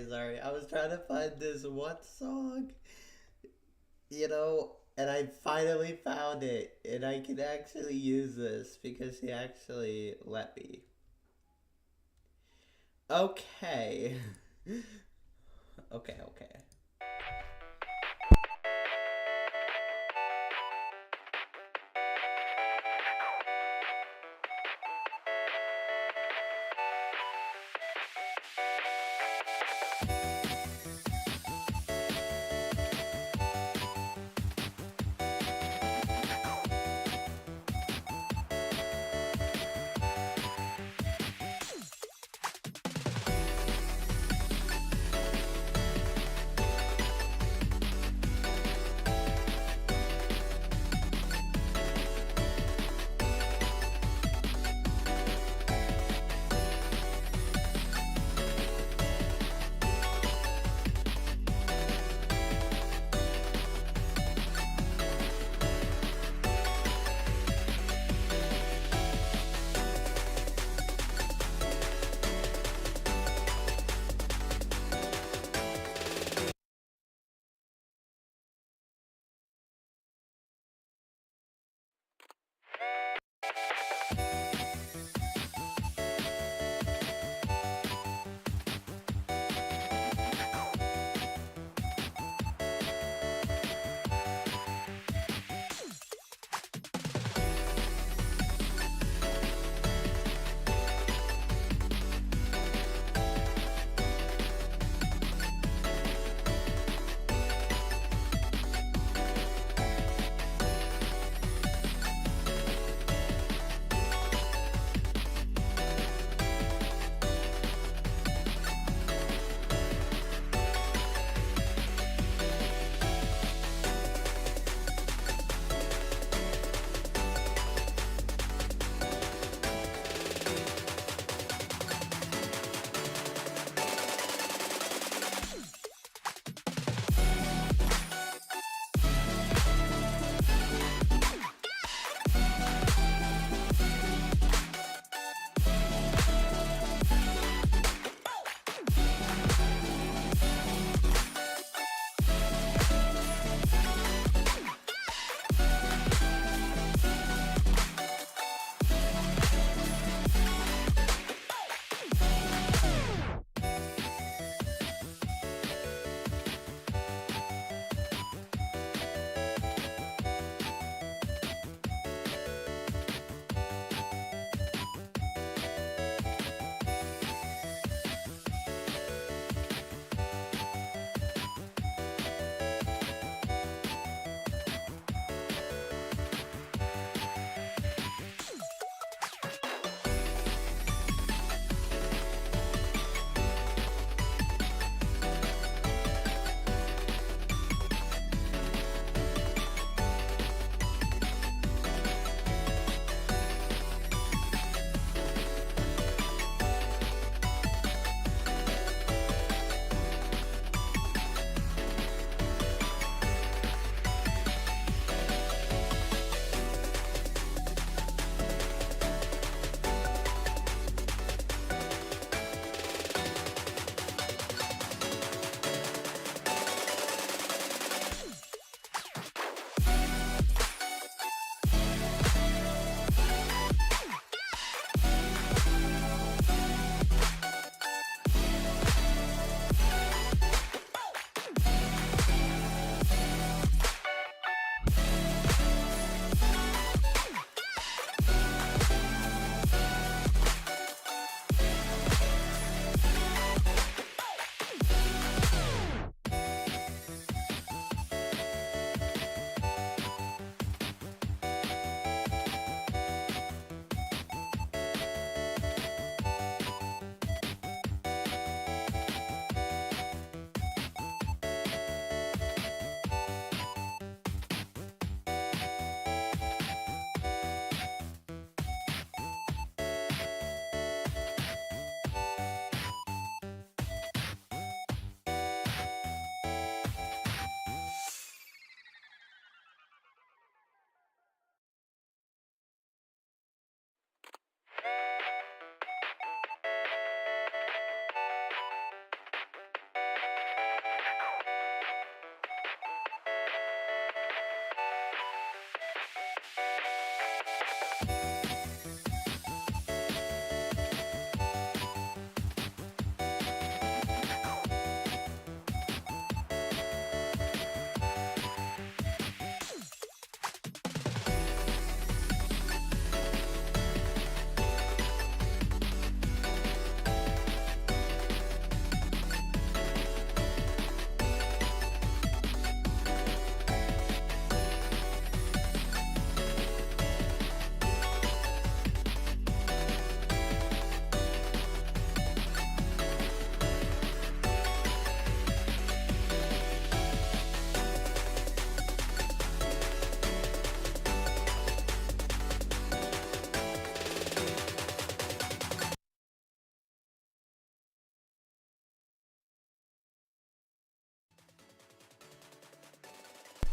Sorry. I was trying to find this one song, and I finally found it, and I can actually use this because he actually let me. Okay. Okay.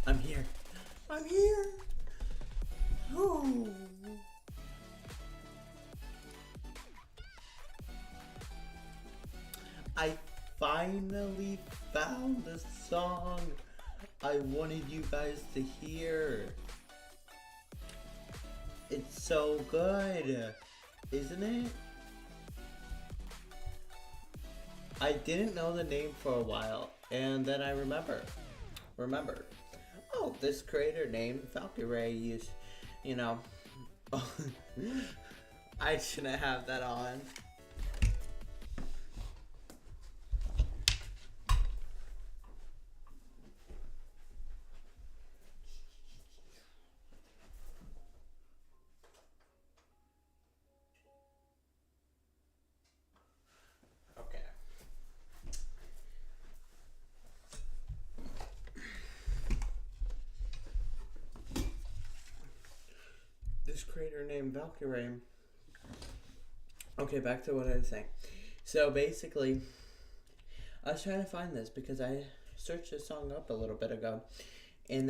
I'm here. I'm here. Ooh. I finally found the song I wanted you guys to hear. It's so good, isn't it? I didn't know the name for a while, and then I remembered. Oh, this creator named Valkyrie used, you know, I shouldn't have that on. Okay. This creator named Valkyrie. Okay, back to what I was saying. So basically, I was trying to find this because I searched this song up a little bit ago, and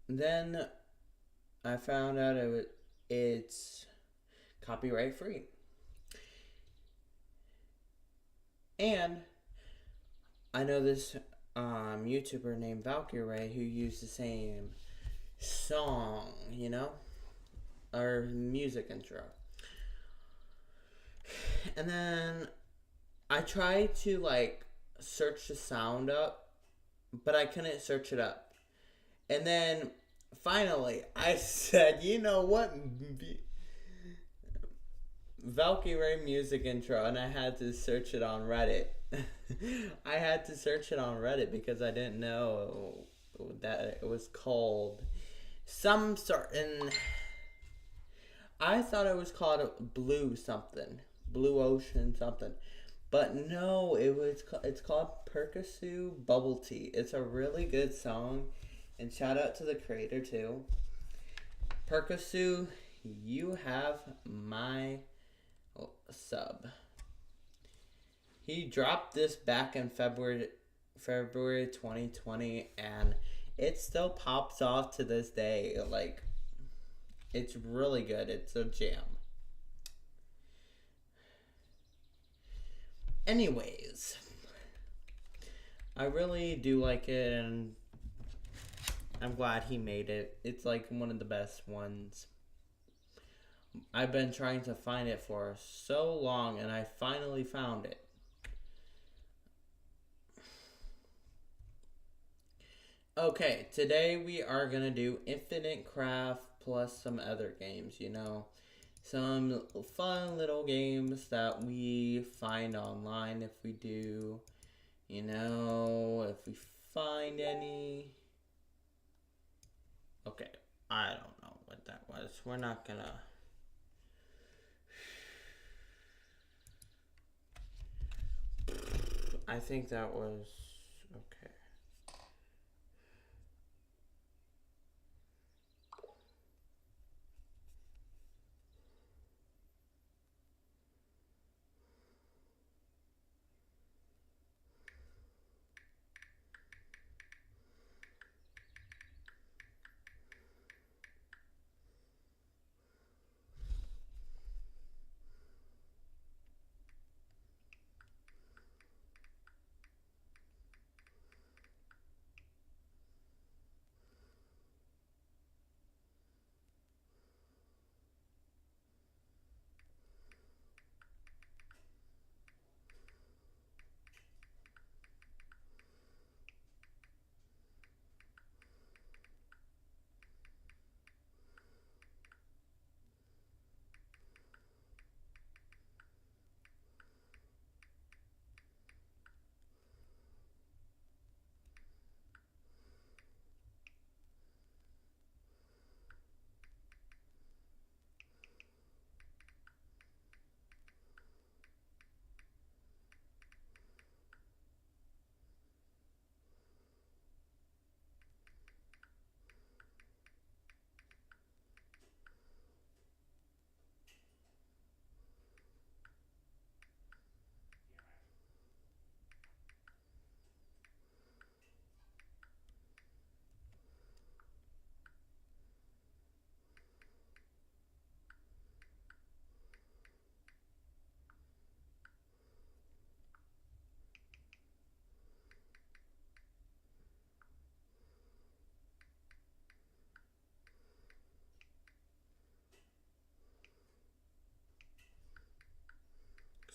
then I found out it's copyright free, and I know this YouTuber named Valkyrie who used the same song, or music intro. And then I tried to search the sound up, but I couldn't search it up. And then finally I said, you know what? Valkyrie music intro, and I had to search it on Reddit. I had to search it on Reddit because I didn't know that it was called some certain. I thought it was called Blue something, Blue Ocean something, but no, it's called Percusue Bubble Tea. It's a really good song, and shout out to the creator too. Percusue, you have my sub. He dropped this back in February 2020, and it still pops off to this day. It's really good. It's a jam. Anyways, I really do like it, and I'm glad he made it. It's one of the best ones. I've been trying to find it for so long, and I finally found it. Okay, today we are going to do Infinite Craft plus some other games, Some fun little games that we find online if we do, if we find any. Okay, I don't know what that was. We're not going to. I think that was okay.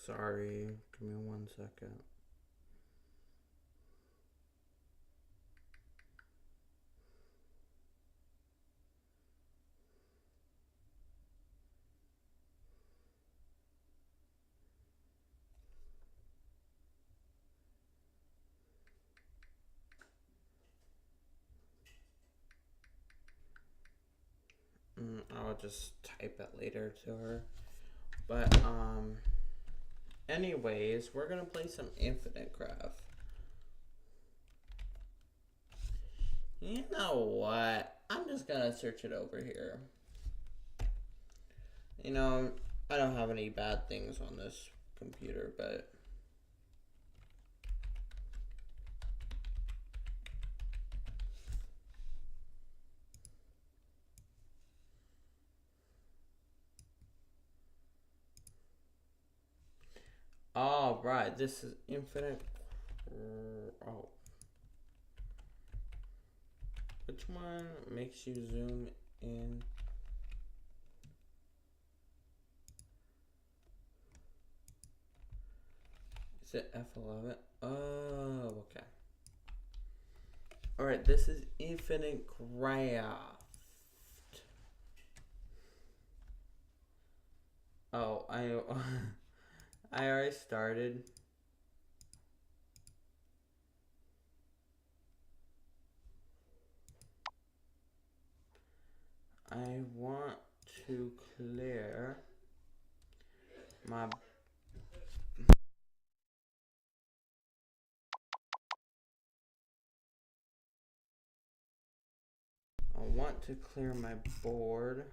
Sorry, give me 1 second. I'll just type it later to her. But, anyways, we're gonna play some Infinite Craft. You know what? I'm just gonna search it over here. You know, I don't have any bad things on this computer, but... All right, this is Infinite. Oh, which one makes you zoom in? Is it F11? Oh, okay. All right, this is Infinite Craft. Oh, I already started. I want to clear my... I want to clear my board.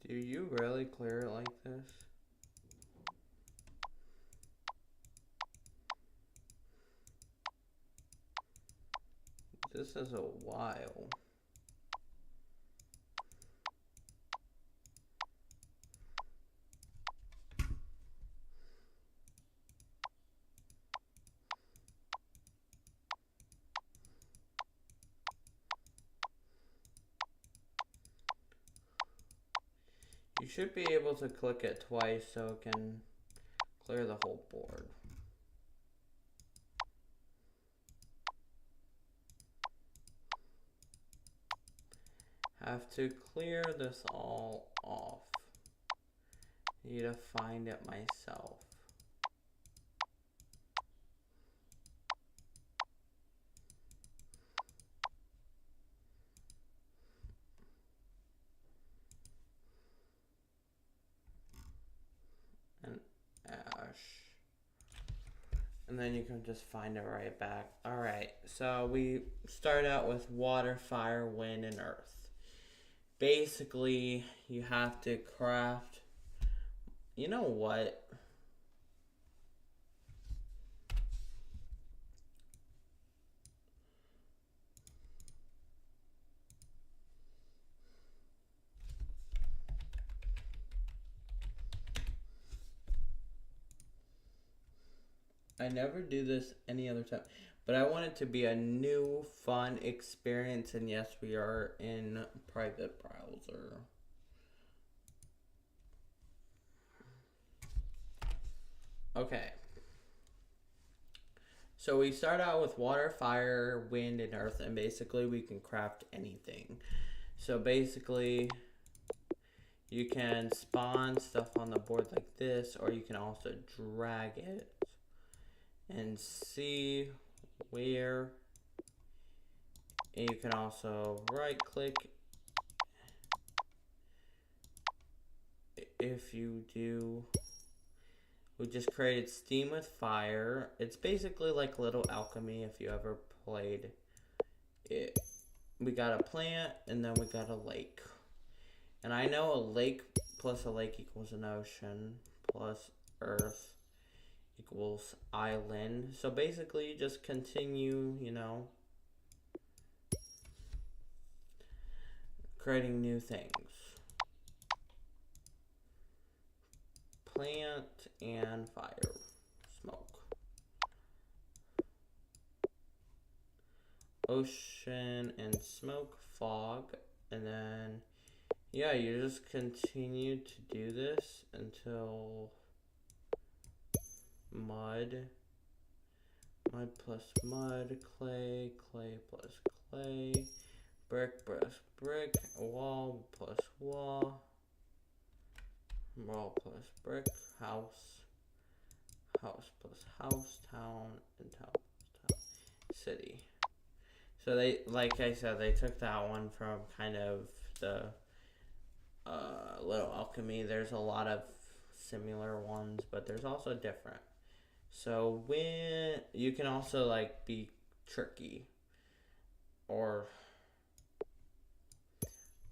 Do you really clear it like this? This is a while. You should be able to click it twice so it can clear the whole board. Have to clear this all off. Need to find it myself. And ash. And then you can just find it right back. Alright, so we start out with water, fire, wind, and earth. Basically, you have to craft... You know what? I never do this any other time, but I want it to be a new, fun experience, and yes, we are in private browser. Okay. So we start out with water, fire, wind, and earth, and basically we can craft anything. So basically, you can spawn stuff on the board like this, or you can also drag it and see where. And you can also right click if you do. We just created steam with fire. It's basically like Little Alchemy if you ever played it. We got a plant and then we got a lake. And I know a lake plus a lake equals an ocean plus earth equals island. So basically you just continue, you know, creating new things. Plant and fire. Smoke. ocean and smoke, fog, and then yeah, you just continue to do this until mud, mud plus mud, clay, clay plus clay, brick plus brick, wall plus wall, wall plus brick, house, house plus house, town, and town plus town, city. So they, like I said, they took that one from kind of the Little Alchemy. There's a lot of similar ones, but there's also different. So when you can also like be tricky, or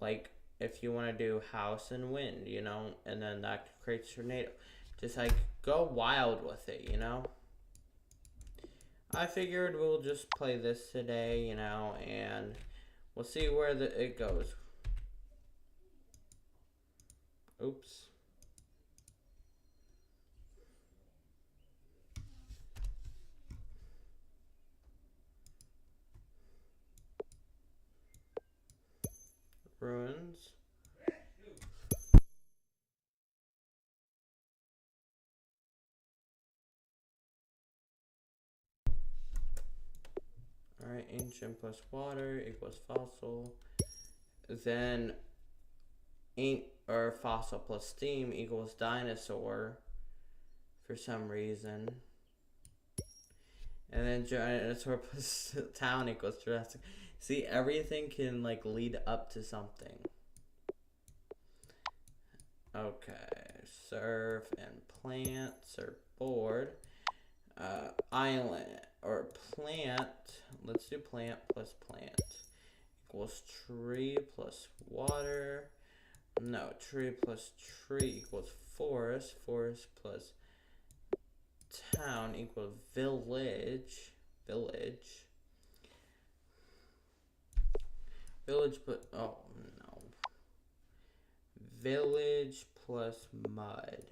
like if you want to do house and wind, and then that creates tornado. Just like go wild with it, I figured we'll just play this today, and we'll see where it goes. Oops. Ruins. Alright, ancient plus water equals fossil. Then fossil plus steam equals dinosaur for some reason. And then dinosaur plus town equals Jurassic. See, everything can like lead up to something. Okay, surf and plant, surfboard, island or plant. Let's do plant plus plant equals tree plus water. No, tree plus tree equals forest. Forest plus town equals village. Village. Village, but oh no. Village plus mud.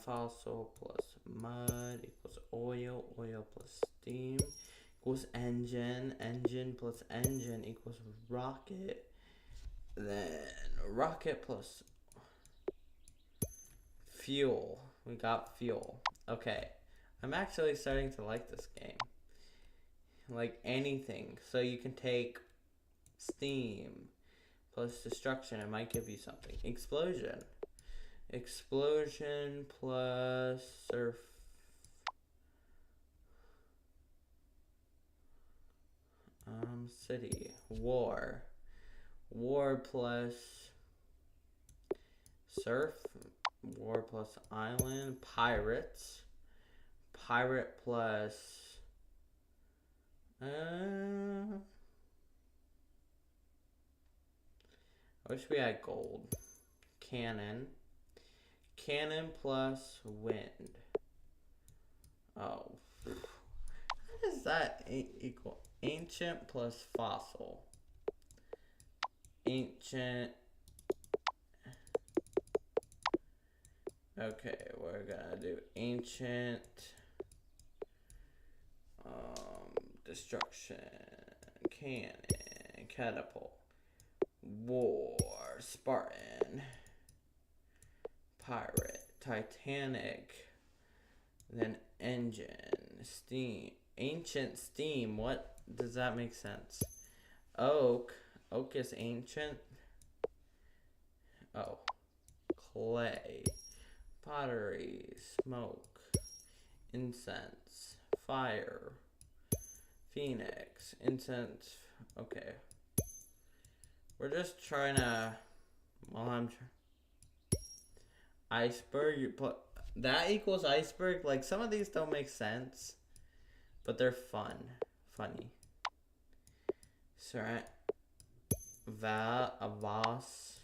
Fossil plus mud equals oil. Oil plus steam equals engine. Engine plus engine equals rocket. Then rocket plus fuel. We got fuel. Okay. I'm actually starting to like this game. Like anything. So you can take steam plus destruction. It might give you something. Explosion. Explosion plus surf. City. War. War plus surf. War plus island. Pirates. Pirate plus I wish we had gold. Cannon. Cannon plus wind. Oh. How does that equal? Ancient plus fossil. Ancient. Okay, we're gonna do ancient. Destruction. Cannon. Catapult. War. Spartan. Pirate. Titanic. Then engine. Steam. Ancient steam. What does that make sense? Oak. Oak is ancient. Oh. Clay. Pottery. Smoke. Incense. Fire. Phoenix. Incense. Okay. We're just trying to. Well, iceberg. You put that equals iceberg. Like some of these don't make sense, but they're funny. Sorry. Avas.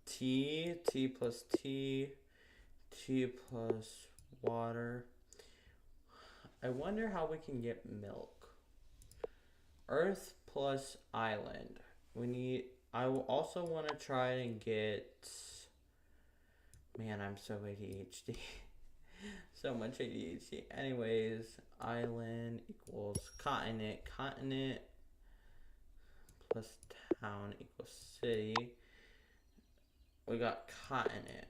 T plus T plus water. I wonder how we can get milk. Earth plus island. I will also want to try and get. Man, I'm so ADHD. So much ADHD. Anyways, island equals continent. Continent plus town equals city. We got continent.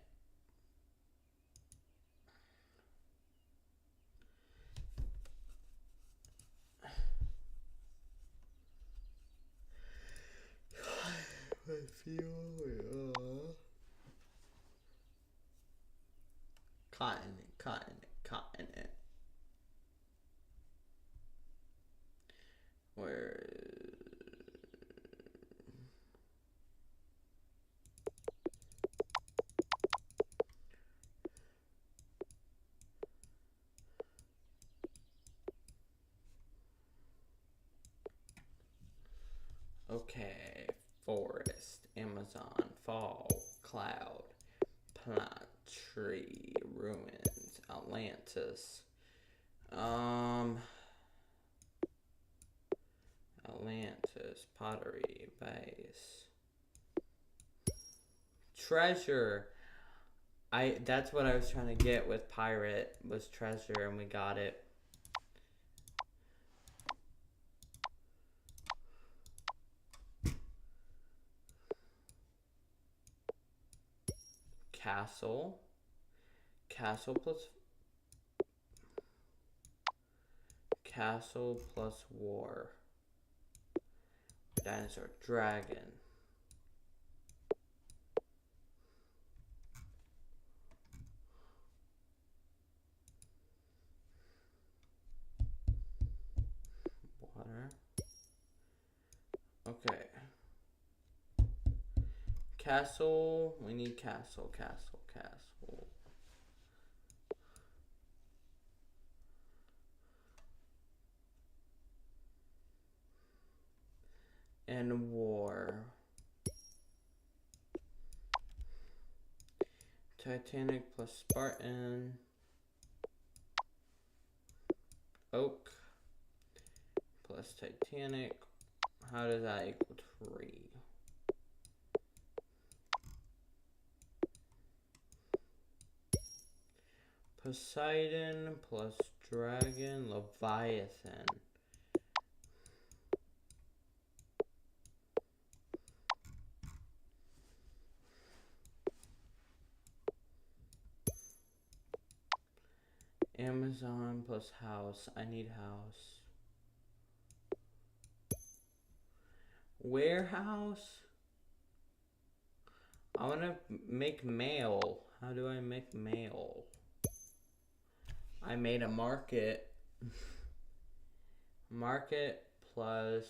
I feel continent. Where okay, forest, Amazon, fall, cloud, plant, tree, ruins, Atlantis. Atlantis, pottery, base. Treasure. That's what I was trying to get with pirate was treasure, and we got it. Castle. Castle plus war. Dinosaur, dragon. Water. Okay. Castle. We need castle. And war. Titanic plus Spartan. Oak plus Titanic. How does that equal 3? Poseidon plus dragon, Leviathan. Amazon plus house. I need house. Warehouse? I want to make mail. How do I make mail? I made a market. Market plus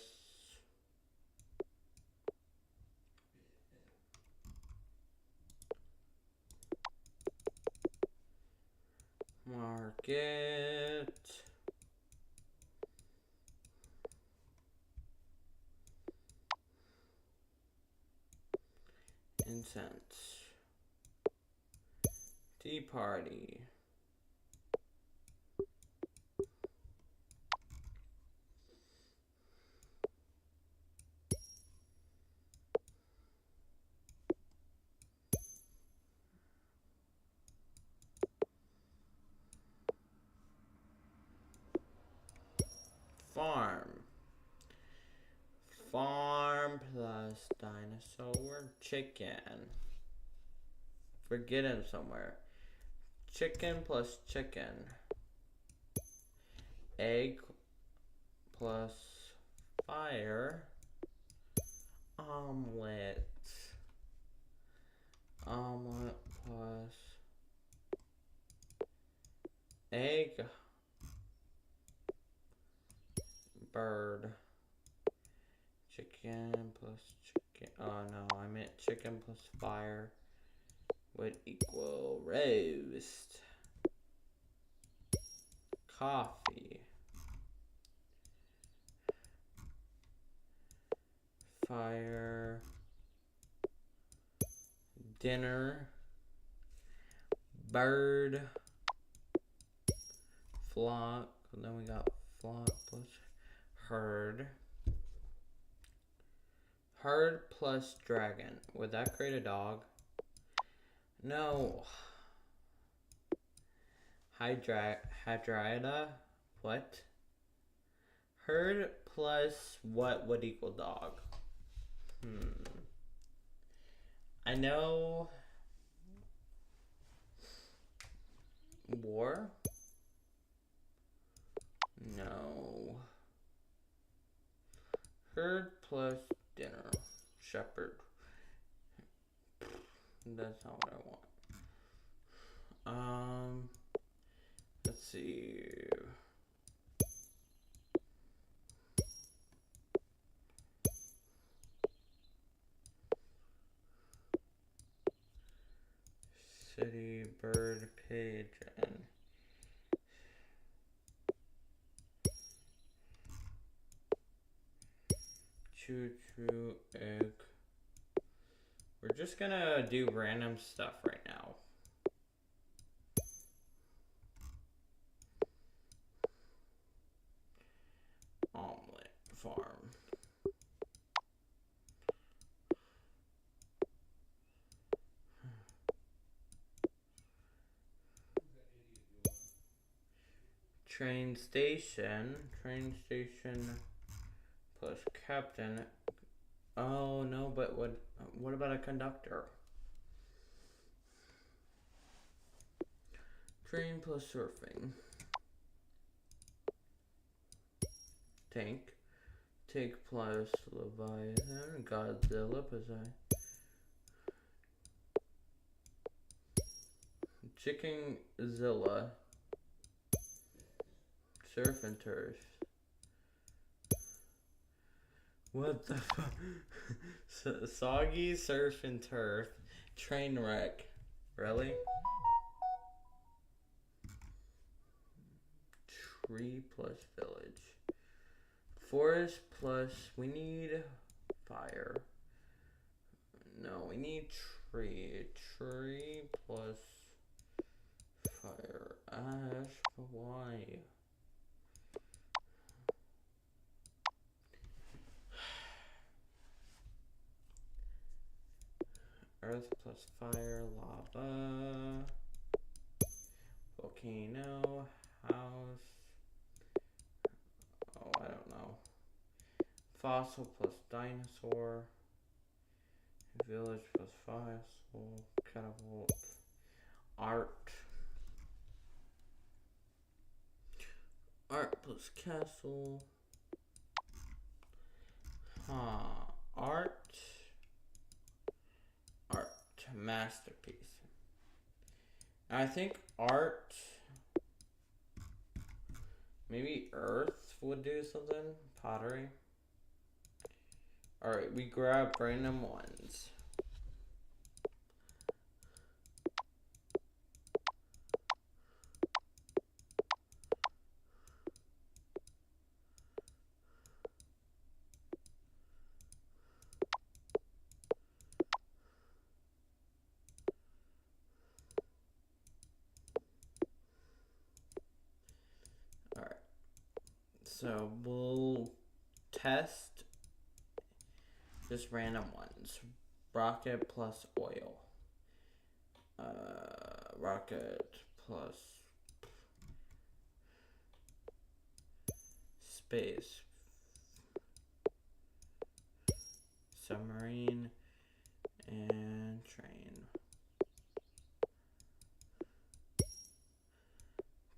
market. Incense. Tea party. Farm. Farm plus dinosaur. Chicken. Forget him somewhere. Chicken plus chicken. Egg plus fire. Omelet. Omelet plus egg. Bird. Chicken plus chicken. Oh no, I meant chicken plus fire would equal roast. Coffee. Fire. Dinner. Bird. Flock. And then we got flock plus herd. Herd plus dragon. Would that create a dog? No. Hadriada. What? Herd plus what would equal dog? I know war. No. Herd plus dinner. Shepherd. That's not what I want. Let's see. City, bird, pigeon. Choo choo, egg. We're just gonna do random stuff right now. Omelet farm. Train station plus captain. Oh no, but what about a conductor? Train plus surfing. Tank plus Leviathan. Godzilla Chickenzilla. Surf and turf. What the fuck? Soggy surf and turf. Train wreck. Really? Tree plus village. Forest plus. We need fire. No, we need tree. Tree plus fire. Ash. Why? Earth plus fire, lava, volcano, house, oh, I don't know. Fossil plus dinosaur, village plus fossil, catapult, art. Art plus castle. Art. Masterpiece. I think art. Maybe earth would do something. Pottery. Alright, we grab random ones. So we'll test just random ones. Rocket plus oil. Rocket plus space. Submarine and train.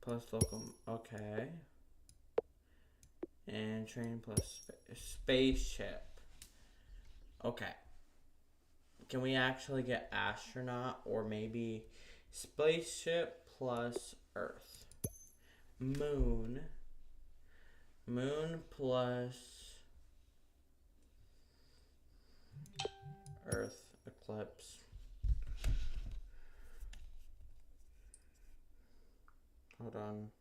Plus okay. And train plus spaceship. Okay. Can we actually get astronaut or maybe spaceship plus Earth? Moon. Moon plus Earth eclipse. Hold on.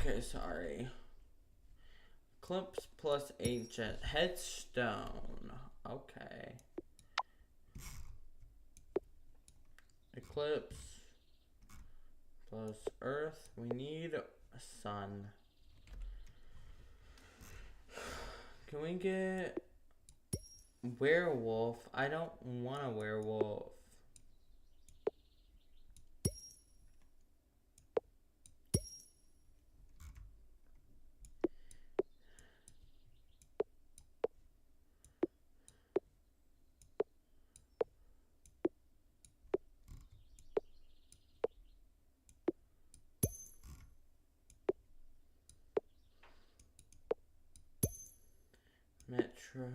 Okay, sorry. Eclipse plus ancient. Headstone. Okay. Eclipse plus earth. We need a sun. Can we get werewolf? I don't want a werewolf. Metro.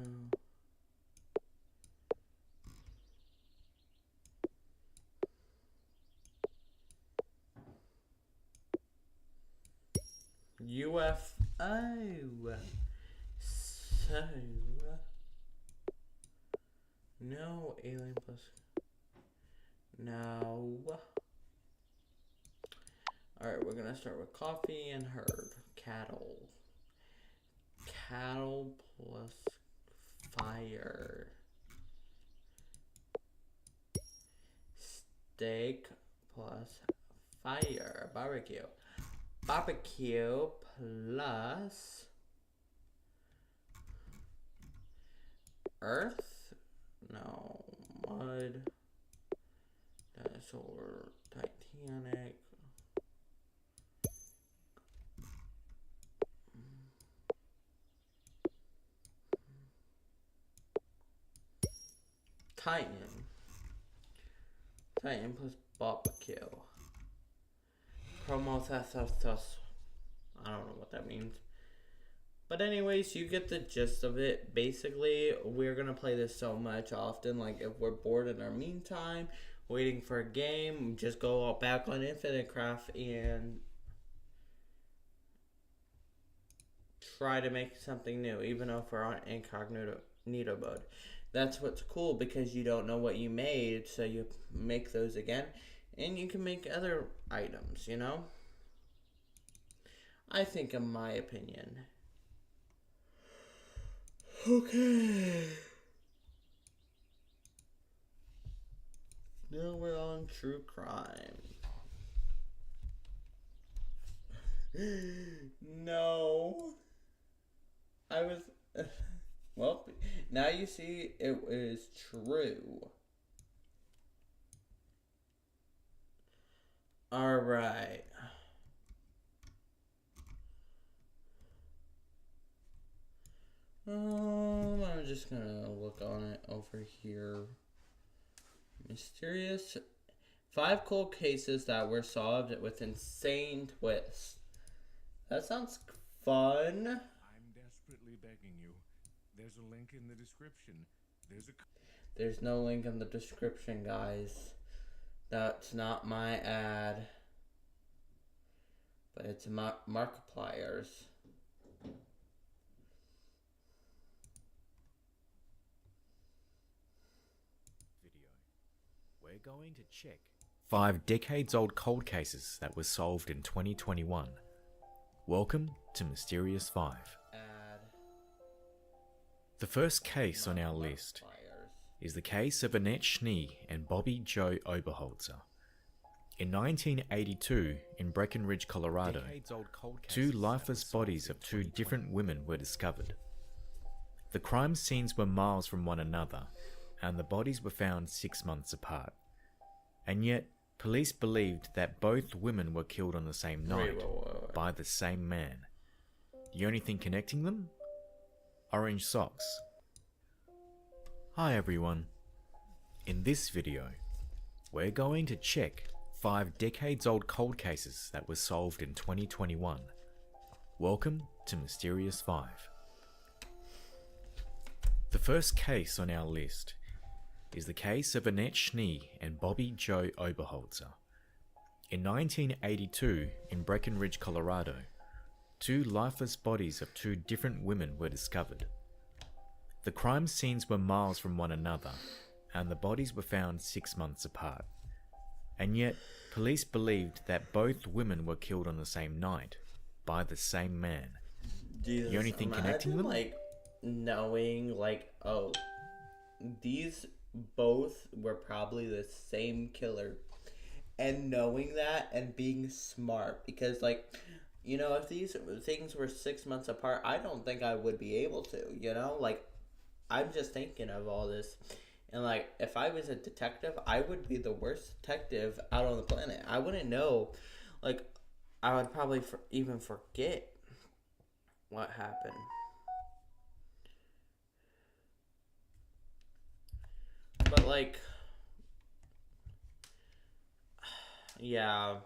UFO. So. No alien plus. No. Alright, we're gonna start with coffee and herd. Cattle. Cattle plus fire. Steak plus fire. Barbecue. Barbecue plus earth? No. Mud. Dinosaur. Titanic. Titan. Titan plus barbecue. Promothethos. I don't know what that means. But anyways, you get the gist of it. Basically, we're going to play this so much often. Like, if we're bored in our meantime, waiting for a game, just go back on Infinite Craft and try to make something new, even if we're on incognito mode. That's what's cool, because you don't know what you made, so you make those again, and you can make other items, you know? I think, in my opinion. Okay. Now we're on true crime. No. I was... Well, now you see it is true. Alright. I'm just gonna look on it over here. Mysterious. 5 cold cases that were solved with insane twists. That sounds fun. I'm desperately begging you. There's a link in the description. There's no link in the description, guys. That's not my ad. But it's Markiplier's. Video. We're going to check 5 decades-old cold cases that were solved in 2021. Welcome to Mysterious 5. The first case on our list is the case of Annette Schnee and Bobby Joe Oberholzer. In 1982, in Breckenridge, Colorado, 2 lifeless bodies of 2 different women were discovered. The crime scenes were miles from one another, and the bodies were found 6 months apart. And yet, police believed that both women were killed on the same night by the same man. The only thing connecting them? Orange socks. Hi everyone. In this video, we're going to check 5 decades-old cold cases that were solved in 2021. Welcome to Mysterious 5. The first case on our list is the case of Annette Schnee and Bobby Joe Oberholzer. In 1982, in Breckenridge, Colorado, 2 lifeless bodies of 2 different women were discovered. The crime scenes were miles from one another, and the bodies were found 6 months apart. And yet, police believed that both women were killed on the same night by the same man. Jesus, The only thing connecting them? like, knowing, like, oh, these both were probably the same killer. And knowing that and being smart. Because, like, you know, if these things were 6 months apart, I don't think I would be able to, you know? Like, I'm just thinking of all this. And, like, if I was a detective, I would be the worst detective out on the planet. I wouldn't know. Like, I would probably even forget what happened. But, like, yeah,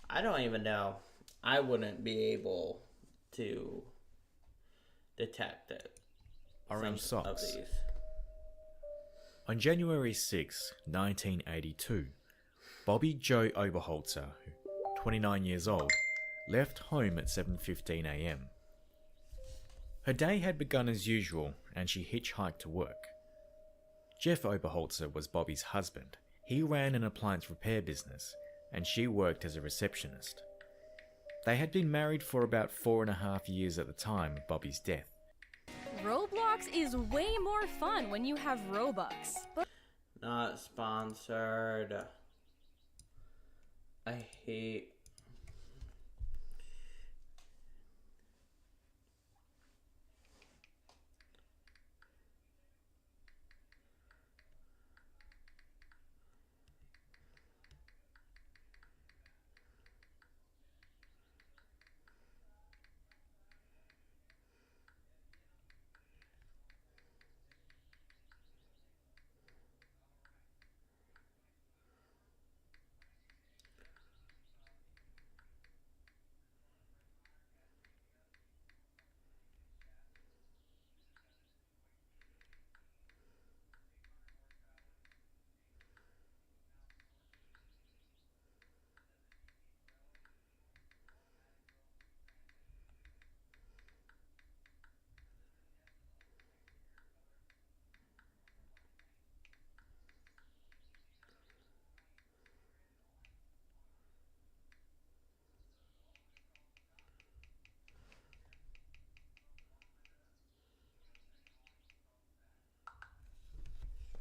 I don't even know. I wouldn't be able to detect it. Orange Some of socks. these. On January 6, 1982, Bobby Joe Oberholzer, 29 years old, left home at 7:15 a.m. Her day had begun as usual and she hitchhiked to work. Jeff Oberholzer was Bobby's husband. He ran an appliance repair business and she worked as a receptionist. They had been married for about 4.5 years at the time of Bobby's death. Roblox is way more fun when you have Robux. But Not sponsored. I hate.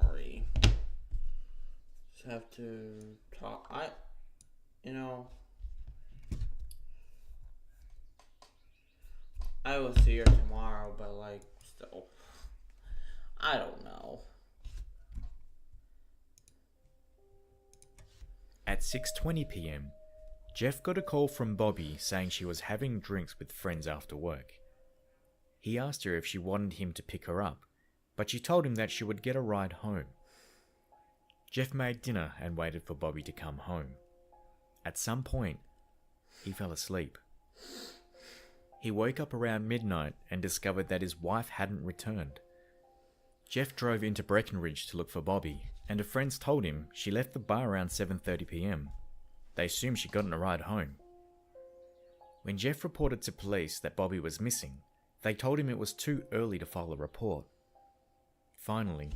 Sorry. Just have to talk. You know, I will see her tomorrow, but, like, still. I don't know. At 6:20 p.m, Jeff got a call from Bobby saying she was having drinks with friends after work. He asked her if she wanted him to pick her up, but she told him that she would get a ride home. Jeff made dinner and waited for Bobby to come home. At some point, he fell asleep. He woke up around midnight and discovered that his wife hadn't returned. Jeff drove into Breckenridge to look for Bobby, and her friends told him she left the bar around 7:30 p.m. They assumed she'd gotten a ride home. When Jeff reported to police that Bobby was missing, they told him it was too early to file a report. Finally,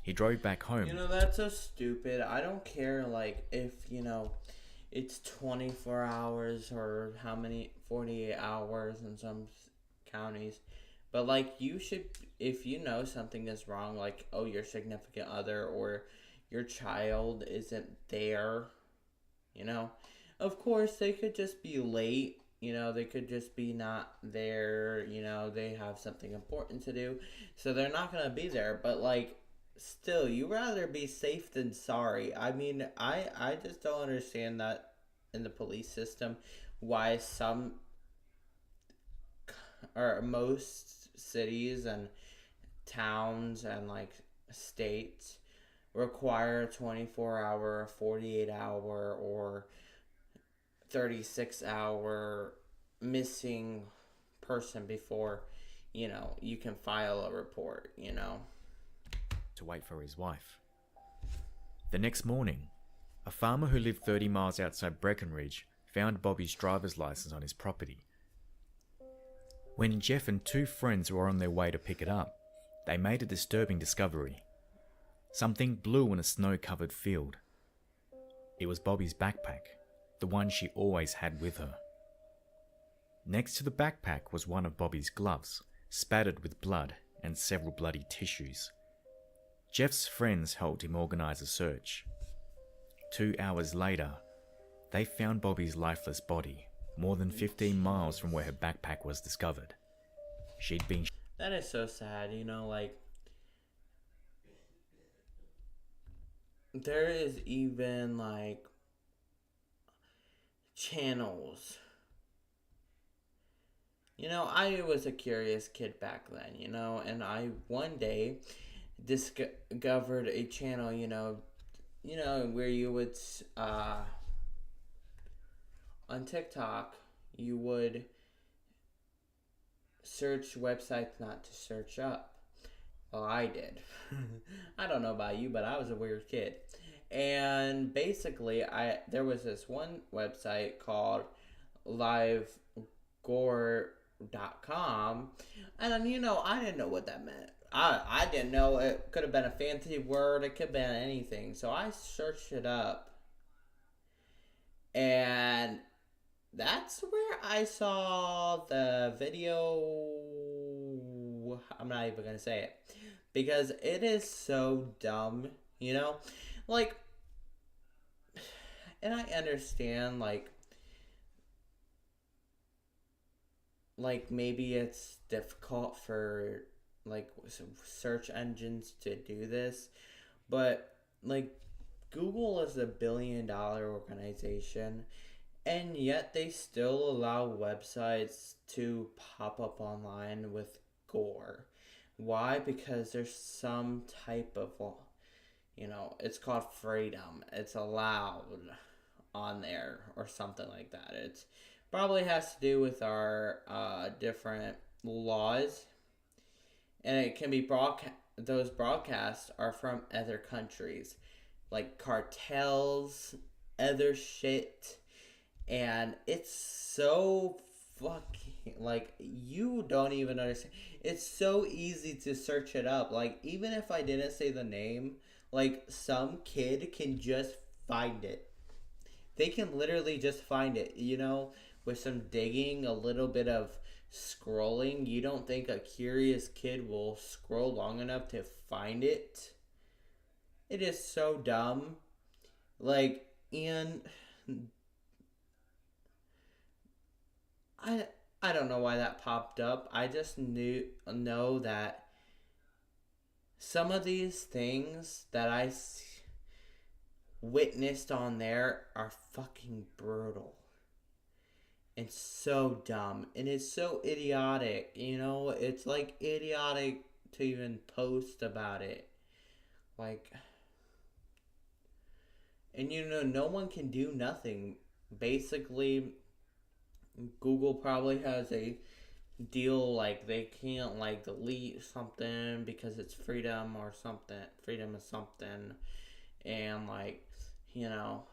he drove back home. You know, that's so stupid. I don't care, like, if, you know, it's 24 hours or how many, 48 hours in some counties. But, like, you should, if you know something is wrong, like, oh, your significant other or your child isn't there, you know, of course, they could just be late, you know, they could just be not there, you know, they have something important to do, so they're not going to be there, but, like, still, you rather be safe than sorry. I mean, I just don't understand that in the police system, why some or most cities and towns and, like, states require a 24-hour, 48-hour, or 36-hour missing person before, you know, you can file a report, you know. To wait for his wife. The next morning, a farmer who lived 30 miles outside Breckenridge found Bobby's driver's license on his property. When Jeff and two friends were on their way to pick it up, they made a disturbing discovery. Something blue in a snow-covered field. It was Bobby's backpack, the one she always had with her. Next to the backpack was one of Bobby's gloves, spattered with blood and several bloody tissues. Jeff's friends helped him organize a search. 2 hours later, they found Bobby's lifeless body, more than 15 miles from where her backpack was discovered. She'd been... That is so sad, you know, like, there is even, like, channels. You know, I was a curious kid back then, you know, and I one day discovered a channel, you know, where you would, on TikTok, you would search websites not to search up. Well, I did. I don't know about you, but I was a weird kid. And basically, there was this one website called livegore.com, and you know, I didn't know what that meant. I didn't know. It could have been a fancy word. It could have been anything. So I searched it up, and that's where I saw the video. I'm not even gonna say it because it is so dumb, you know? Like, and I understand, like maybe it's difficult for, like, search engines to do this, but, like, Google is $1 billion organization, and yet they still allow websites to pop up online with gore. Why? Because there's some type of, you know, it's called freedom. It's allowed on there or something like that. It's probably has to do with our different laws, and it can be those broadcasts are from other countries, like cartels, other shit, and it's so fucking, like, you don't even understand. It's so easy to search it up. Like, even if I didn't say the name, like, some kid can just find it. They can literally just find it, you know, with some digging, a little bit of scrolling. You don't think a curious kid will scroll long enough to find it? It is so dumb. Like, and I don't know why that popped up. I just know that some of these things that I witnessed on there are fucking brutal and so dumb, and it's so idiotic, you know? It's like idiotic to even post about it. Like, and you know, no one can do nothing. Basically, Google probably has a deal, like, they can't, like, delete something because it's freedom or something. Freedom is something. And, like, you know,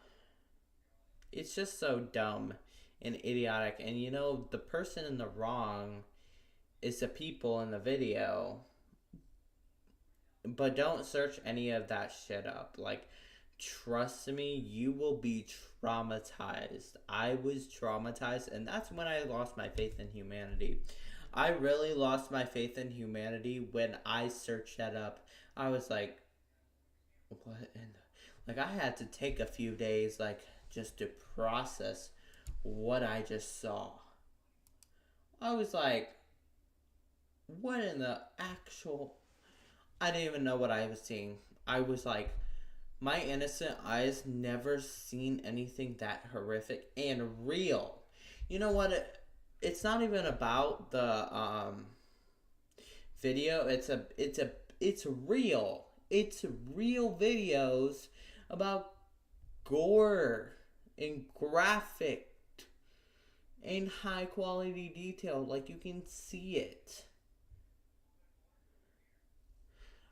it's just so dumb and idiotic. And, you know, the person in the wrong is the people in the video. But don't search any of that shit up. Like, trust me, you will be traumatized. I was traumatized, and that's when I lost my faith in humanity. I really lost my faith in humanity when I searched that up. I was like, what in the... Like, I had to take a few days, like, just to process what I just saw. I was like, what in the actual... I didn't even know what I was seeing. I was like, my innocent eyes never seen anything that horrific and real. You know what? It's not even about the video. It's real. It's real videos about gore and graphic and high quality detail. Like, you can see it.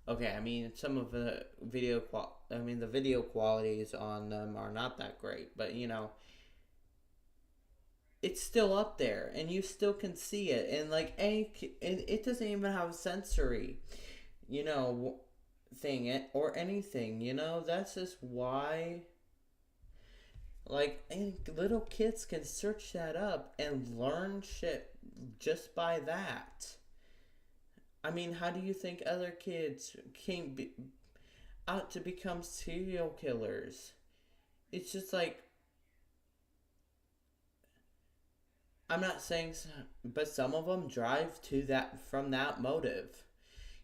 Okay, I mean, some of the video qualities on them are not that great, but, you know, it's still up there, and you still can see it, and, like, and it doesn't even have a sensory, you know, thing, or anything, you know. That's just why, Like, and little kids can search that up and learn shit just by that. I mean, how do you think other kids came out to become serial killers? It's just like, I'm not saying, but some of them drive to that from that motive.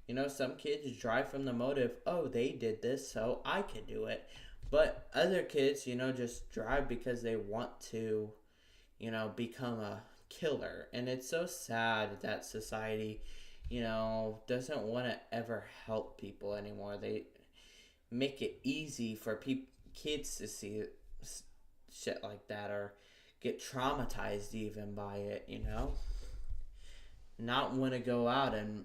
You know, some kids drive from the motive, oh, they did this, so I can do it. But other kids, you know, just drive because they want to, you know, become a killer. And it's so sad that society, you know, doesn't want to ever help people anymore. They make it easy for kids to see shit like that, or get traumatized even by it, you know? Not want to go out and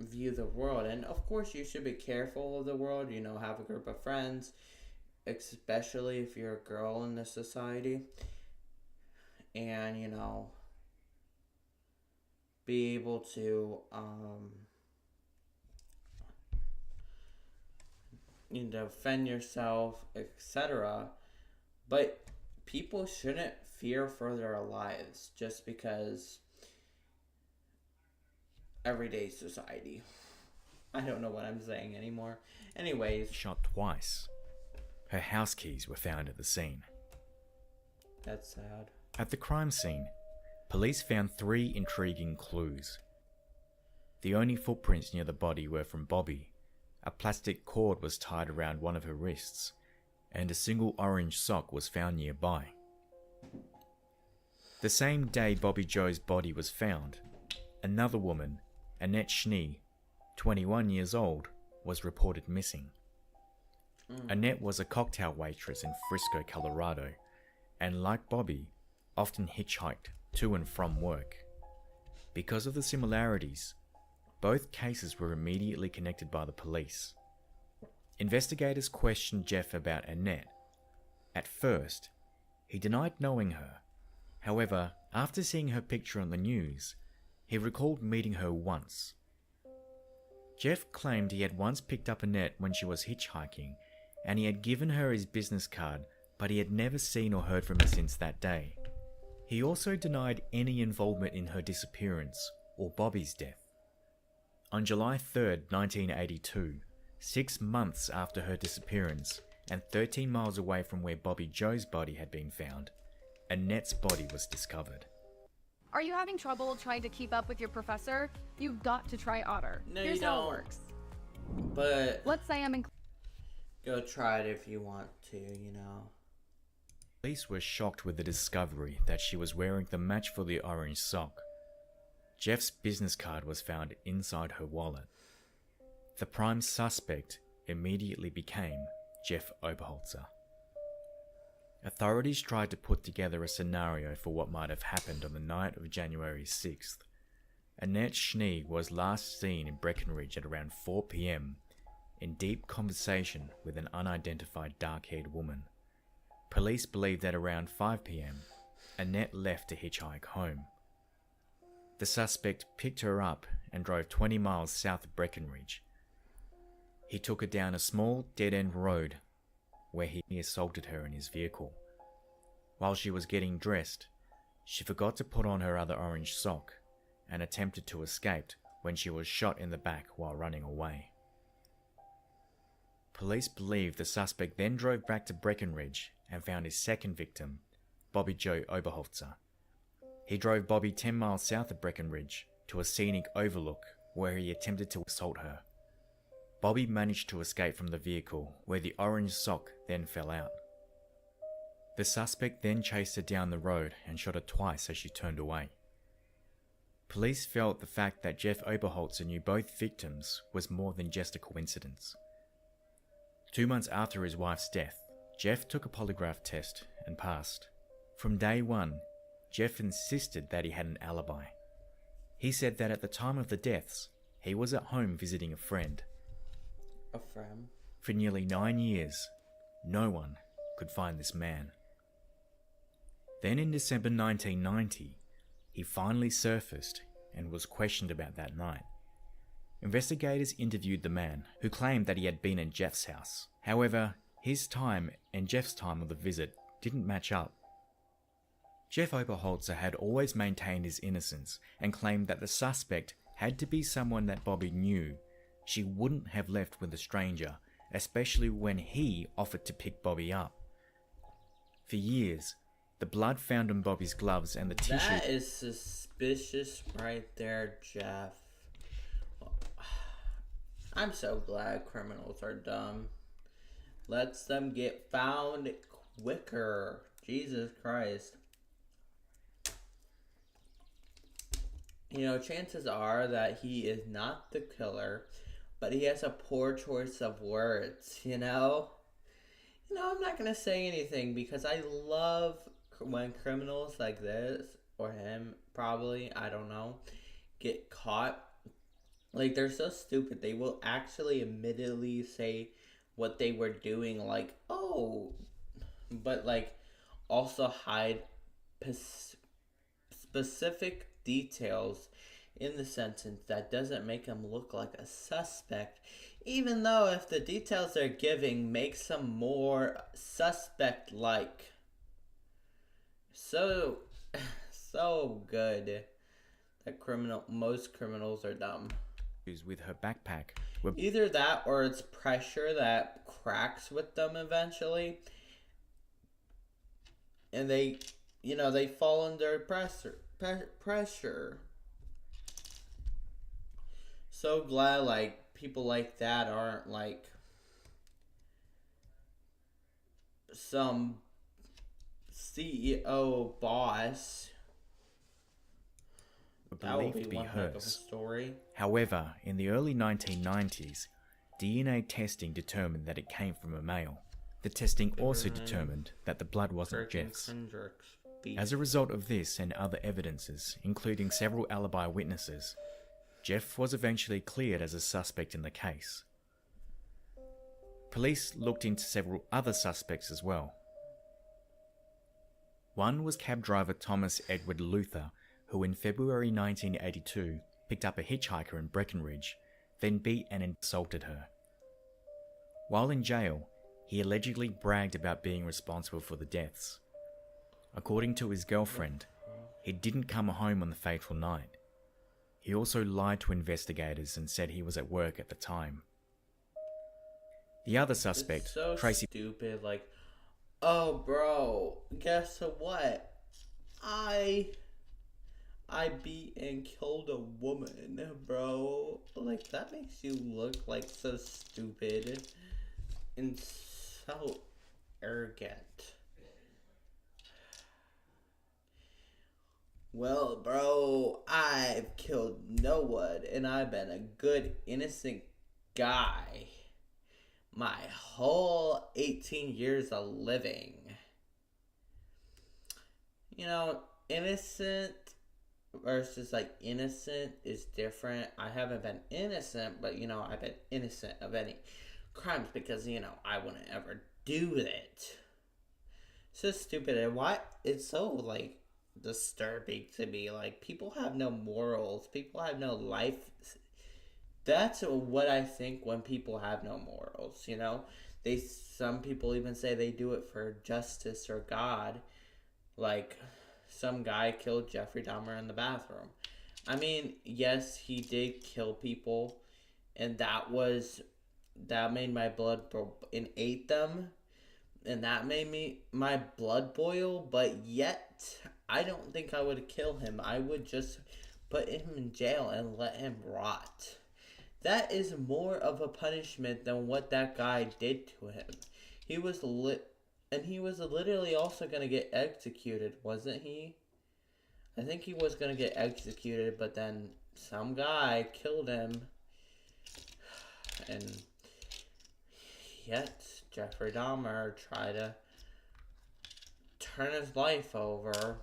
view the world. And of course, you should be careful of the world, you know, have a group of friends, especially if you're a girl in this society. And, you know, be able to, you know, defend yourself, etc. But people shouldn't fear for their lives just because everyday society. I don't know what I'm saying anymore. Anyways. Shot twice. Her house keys were found at the scene. That's sad. At the crime scene, police found 3 intriguing clues. The only footprints near the body were from Bobby. A plastic cord was tied around one of her wrists, and a single orange sock was found nearby. The same day Bobby Joe's body was found, another woman, Annette Schnee, 21 years old, was reported missing. Annette was a cocktail waitress in Frisco, Colorado, and like Bobby, often hitchhiked to and from work. Because of the similarities, both cases were immediately connected by the police. Investigators questioned Jeff about Annette. At first, he denied knowing her. However, after seeing her picture on the news, he recalled meeting her once. Jeff claimed he had once picked up Annette when she was hitchhiking, and he had given her his business card, but he had never seen or heard from her since that day. He also denied any involvement in her disappearance or Bobby's death. On July 3rd, 1982, 6 months after her disappearance and 13 miles away from where Bobby Joe's body had been found, Annette's body was discovered. Are you having trouble trying to keep up with your professor? You've got to try Otter. No, Here's you how don't. it works. But Let's say I'm in. go try it if you want to, you know. Police were shocked with the discovery that she was wearing the match for the orange sock. Jeff's business card was found inside her wallet. The prime suspect immediately became Jeff Oberholzer. Authorities tried to put together a scenario for what might have happened on the night of January 6th. Annette Schnee was last seen in Breckenridge at around 4 p.m. in deep conversation with an unidentified dark-haired woman. Police believe that around 5 p.m, Annette left to hitchhike home. The suspect picked her up and drove 20 miles south of Breckenridge. He took her down a small dead-end road where he assaulted her in his vehicle. While she was getting dressed, she forgot to put on her other orange sock and attempted to escape when she was shot in the back while running away. Police believe the suspect then drove back to Breckenridge and found his second victim, Bobby Joe Oberholzer. He drove Bobby 10 miles south of Breckenridge to a scenic overlook where he attempted to assault her. Bobby managed to escape from the vehicle where the orange sock then fell out. The suspect then chased her down the road and shot her twice as she turned away. Police felt the fact that Jeff Oberholzer knew both victims was more than just a coincidence. 2 months after his wife's death, Jeff took a polygraph test and passed. From day one, Jeff insisted that he had an alibi. He said that at the time of the deaths, he was at home visiting a friend. A friend? For nearly 9 years, no one could find this man. Then in December 1990, he finally surfaced and was questioned about that night. Investigators interviewed the man, who claimed that he had been in Jeff's house. However, his time and Jeff's time of the visit didn't match up. Jeff Oberholzer had always maintained his innocence and claimed that the suspect had to be someone that Bobby knew. She wouldn't have left with a stranger, especially when he offered to pick Bobby up. For years, the blood found on Bobby's gloves and the tissue... That is suspicious right there, Jeff. I'm so glad criminals are dumb. Lets them get found quicker. Jesus Christ. You know, chances are that he is not the killer, but he has a poor choice of words, you know? You know, I'm not going to say anything because I love when criminals like this, or him probably, I don't know, get caught. Like, they're so stupid. They will actually admittedly say what they were doing, like, oh, but, like, also hide specific details in the sentence that doesn't make them look like a suspect, even though if the details they're giving makes them more suspect-like. So good that most criminals are dumb. with her backpack were Either that or it's pressure that cracks with them eventually. And they fall under pressure. So glad, like, people like that aren't, like, some CEO boss. That would believed to be one heck of a hers. story. However, in the early 1990s, DNA testing determined that it came from a male. The testing also determined that the blood wasn't Jeff's. As a result of this and other evidences, including several alibi witnesses, Jeff was eventually cleared as a suspect in the case. Police looked into several other suspects as well. One was cab driver Thomas Edward Luther, who in February 1982 picked up a hitchhiker in Breckenridge, then beat and assaulted her. While in jail, he allegedly bragged about being responsible for the deaths. According to his girlfriend, he didn't come home on the fateful night. He also lied to investigators and said he was at work at the time. The other suspect, It's so Tracy... stupid, like, oh bro, guess what? I beat and killed a woman, bro. Like, that makes you look like so stupid and so arrogant. Well, bro, I've killed no one, and I've been a good, innocent guy my whole 18 years of living. You know, innocent versus, like, innocent is different. I haven't been innocent, but, you know, I've been innocent of any crimes because, you know, I wouldn't ever do it. So stupid. And why it's so, like, disturbing to me. Like, people have no morals. People have no life. That's what I think when people have no morals, you know? Some people even say they do it for justice or God. Like, some guy killed Jeffrey Dahmer in the bathroom. I mean, yes, he did kill people, and that made my blood and ate them, and that made my blood boil, but yet, I don't think I would kill him. I would just put him in jail and let him rot. That is more of a punishment than what that guy did to him. He was literally also going to get executed, wasn't he? I think he was going to get executed, but then some guy killed him. And yet, Jeffrey Dahmer tried to turn his life over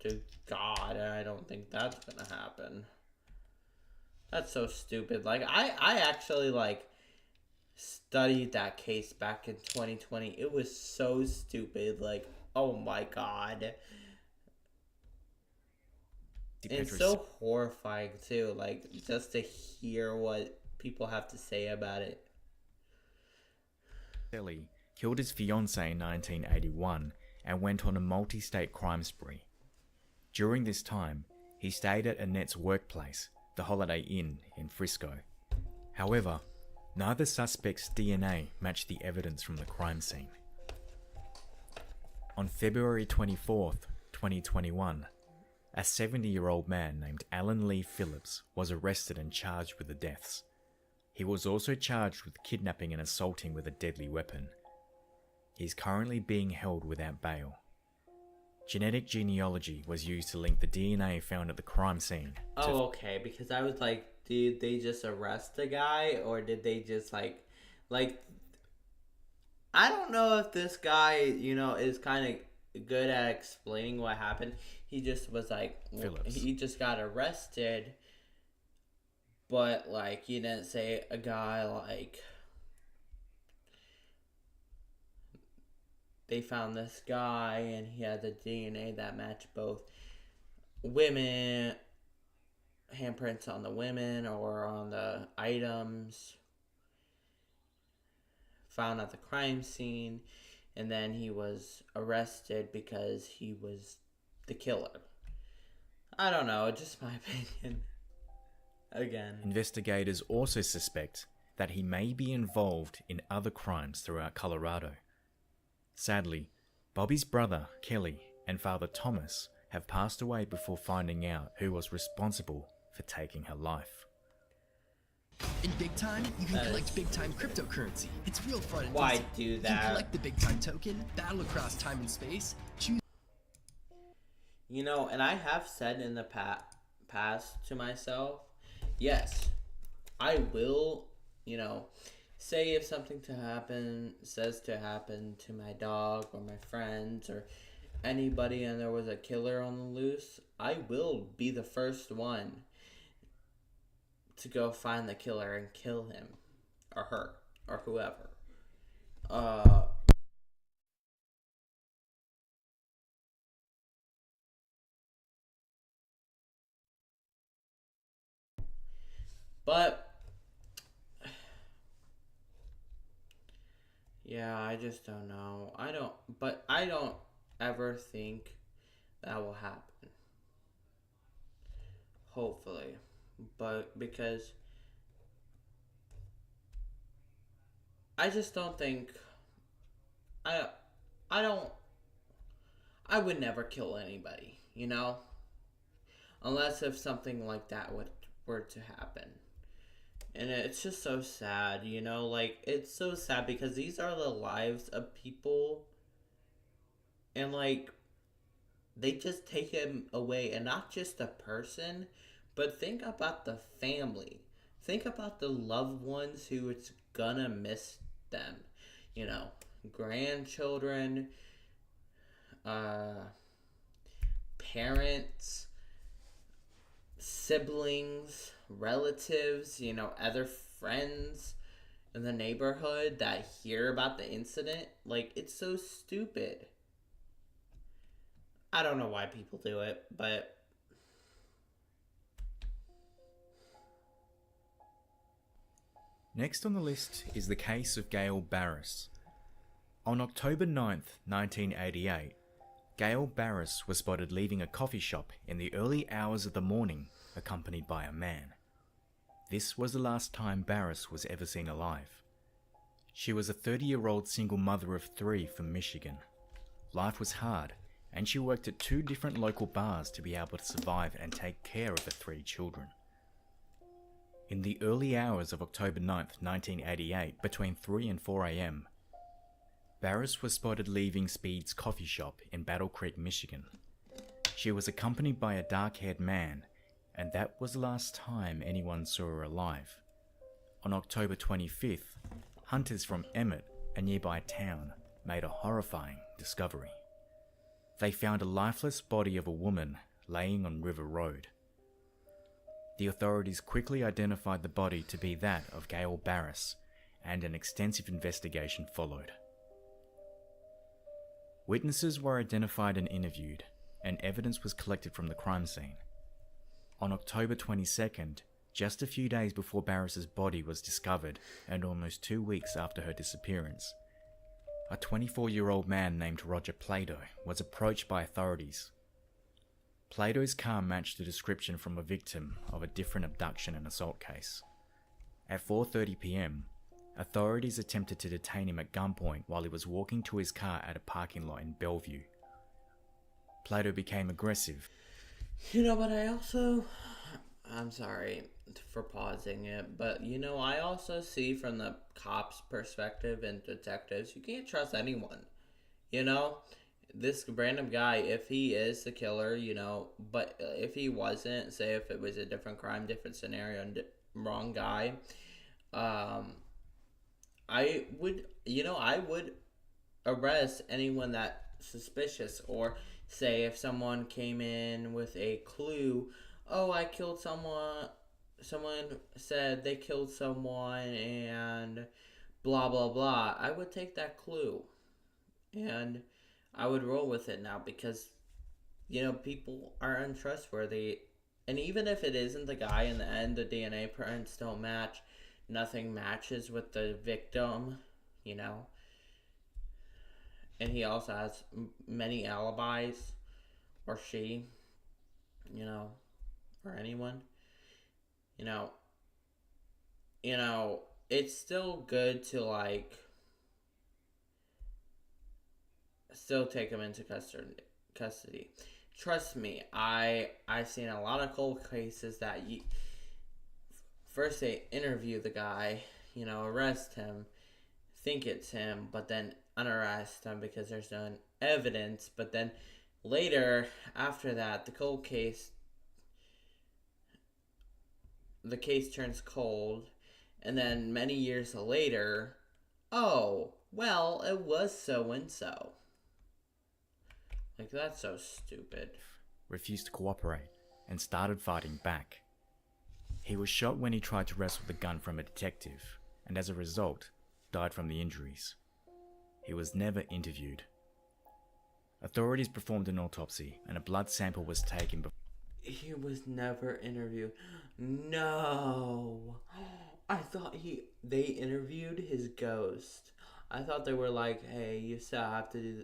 to God, and I don't think that's going to happen. That's so stupid. Like, I actually, like, studied that case back in 2020. It was so stupid. Like, oh my God. It's so horrifying, too. Like, just to hear what people have to say about it. Kelly killed his fiancée in 1981 and went on a multi-state crime spree. During this time, he stayed at Annette's workplace, the Holiday Inn in Frisco. However, neither suspect's DNA matched the evidence from the crime scene. On February 24th, 2021, a 70-year-old man named Alan Lee Phillips was arrested and charged with the deaths. He was also charged with kidnapping and assaulting with a deadly weapon. He is currently being held without bail. Genetic genealogy was used to link the DNA found at the crime scene to... Oh, okay, because I was like, did they just arrest the guy, or did they just like, I don't know if this guy, is kind of good at explaining what happened. He just was like, Phillips. He just got arrested, but like, he didn't say a guy like, they found this guy and he had the DNA that matched both women, handprints on the women or on the items found at the crime scene, and then he was arrested because he was the killer. I don't know, just my opinion. Again. Investigators also suspect that he may be involved in other crimes throughout Colorado. Sadly, Bobby's brother, Kelly, and father Thomas have passed away before finding out who was responsible for taking her life. In Big Time, you can collect Big Time cryptocurrency. It's real fun and Why easy. do that? You can collect the Big Time token, battle across time and space, choose... And I have said in the past to myself, yes, I will, say if something says to happen to my dog or my friends or anybody and there was a killer on the loose, I will be the first one to go find the killer and kill him or her or whoever. But yeah, I just don't know. I don't ever think that will happen. Hopefully. But because I just don't think I would never kill anybody, unless if something like that were to happen. And it's just so sad, it's so sad because these are the lives of people, and they just take him away, and not just a person, but think about the family. Think about the loved ones who it's gonna miss them, grandchildren, parents, siblings, relatives, other friends in the neighborhood that hear about the incident. It's so stupid. I don't know why people do it, but Next on the list is the case of Gail Barris. On October 9th, 1988, Gail Barris was spotted leaving a coffee shop in the early hours of the morning, accompanied by a man. This was the last time Barris was ever seen alive. She was a 30-year-old single mother of 3 from Michigan. Life was hard, and she worked at 2 different local bars to be able to survive and take care of her 3 children. In the early hours of October 9th, 1988, between 3 and 4 a.m., Barris was spotted leaving Speed's coffee shop in Battle Creek, Michigan. She was accompanied by a dark-haired man, and that was the last time anyone saw her alive. On October 25th, hunters from Emmett, a nearby town, made a horrifying discovery. They found a lifeless body of a woman laying on River Road. The authorities quickly identified the body to be that of Gail Barris, and an extensive investigation followed. Witnesses were identified and interviewed, and evidence was collected from the crime scene. On October 22nd, just a few days before Barris's body was discovered and almost 2 weeks after her disappearance, A 24-year-old man named Roger Plato was approached by authorities. Plato's car matched the description from a victim of a different abduction and assault case. At 4:30 p.m, authorities attempted to detain him at gunpoint while he was walking to his car at a parking lot in Bellevue. Plato became aggressive. But I'm sorry for pausing it, but I also see from the cops' perspective and detectives, you can't trust anyone. This random guy, if he is the killer, but if he wasn't, say if it was a different crime, different scenario, and wrong guy, I would arrest anyone that's suspicious, or say if someone came in with a clue, oh, I killed someone said they killed someone and blah blah blah, I would take that clue and I would roll with it now, because people are untrustworthy, and even if it isn't the guy, in the end the DNA prints don't match, nothing matches with the victim, and he also has many alibis, or she, or anyone, it's still good to still take him into custody. Trust me, I've seen a lot of cold cases that first they interview the guy, arrest him, think it's him, but then unarrest him because there's no evidence, but then later, after that, the case turns cold, and then many years later, oh, well, it was so-and-so. That's so stupid. Refused to cooperate and started fighting back. He was shot when he tried to wrestle the gun from a detective, and as a result, died from the injuries. He was never interviewed. Authorities performed an autopsy, and a blood sample was taken before. He was never interviewed. No. I thought they interviewed his ghost. I thought they were like, hey, you still have to do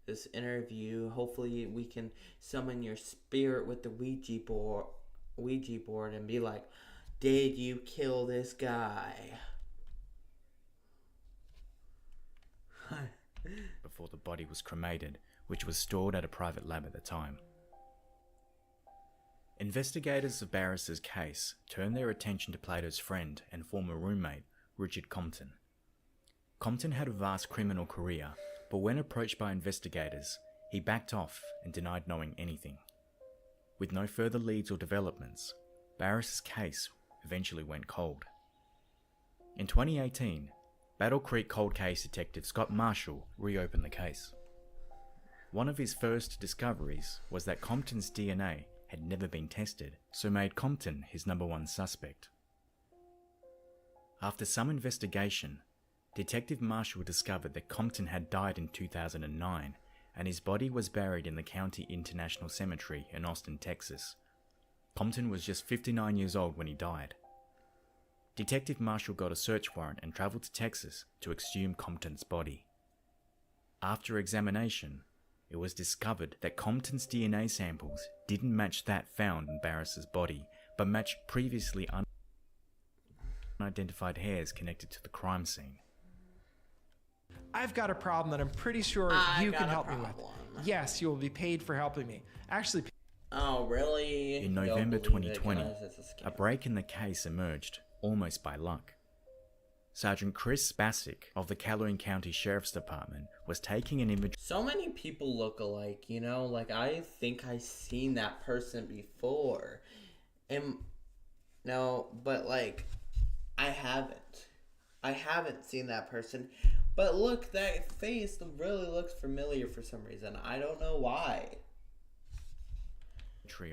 this interview. Hopefully we can summon your spirit with the Ouija board and be like, did you kill this guy? Before the body was cremated, which was stored at a private lab at the time. Investigators of Barris's case turned their attention to Plato's friend and former roommate, Richard Compton. Compton had a vast criminal career, but when approached by investigators, he backed off and denied knowing anything. With no further leads or developments, Barris's case eventually went cold. In 2018, Battle Creek cold case detective Scott Marshall reopened the case. One of his first discoveries was that Compton's DNA had never been tested, so made Compton his #1 suspect. After some investigation, Detective Marshall discovered that Compton had died in 2009, and his body was buried in the County International Cemetery in Austin, Texas. Compton was just 59 years old when he died. Detective Marshall got a search warrant and travelled to Texas to exhume Compton's body. After examination, it was discovered that Compton's DNA samples didn't match that found in Barris's body, but matched previously unidentified hairs connected to the crime scene. I've got a problem that I'm pretty sure you can help me with. Yes, you will be paid for helping me. Actually. Oh, really? In November 2020, a break in the case emerged, almost by luck. Sergeant Chris Bassick of the Calhoun County Sheriff's Department was taking an inventory. So many people look alike, I think I've seen that person before. I haven't seen that person. But look, that face really looks familiar for some reason. I don't know why.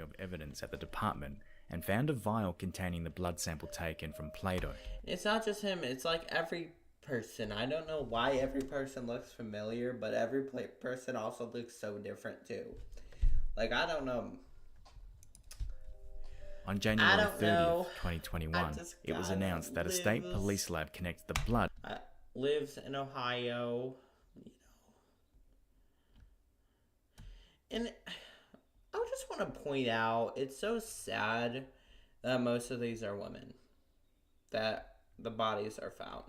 Of evidence at the department and found a vial containing the blood sample taken from Plato. It's not just him, it's like every person. I don't know why every person looks familiar, but every person also looks so different too. I don't know. On January 30th, 2021, it was announced that a state police lab connected the blood. Lives in Ohio, And I just want to point out, it's so sad that most of these are women that the bodies are found.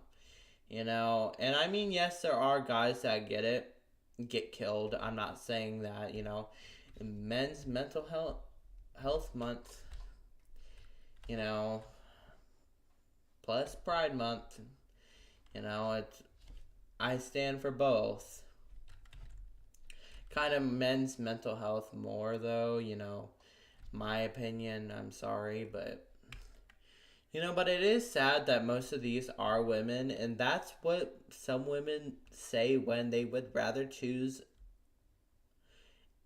You know, and I mean, yes, there are guys that get killed. I'm not saying that, you know, Men's Mental Health Month, you know, plus Pride Month, you know, I stand for both. Kind of men's mental health more, though, you know, my opinion. I'm sorry, but you know, but it is sad that most of these are women, and that's what some women say when they would rather choose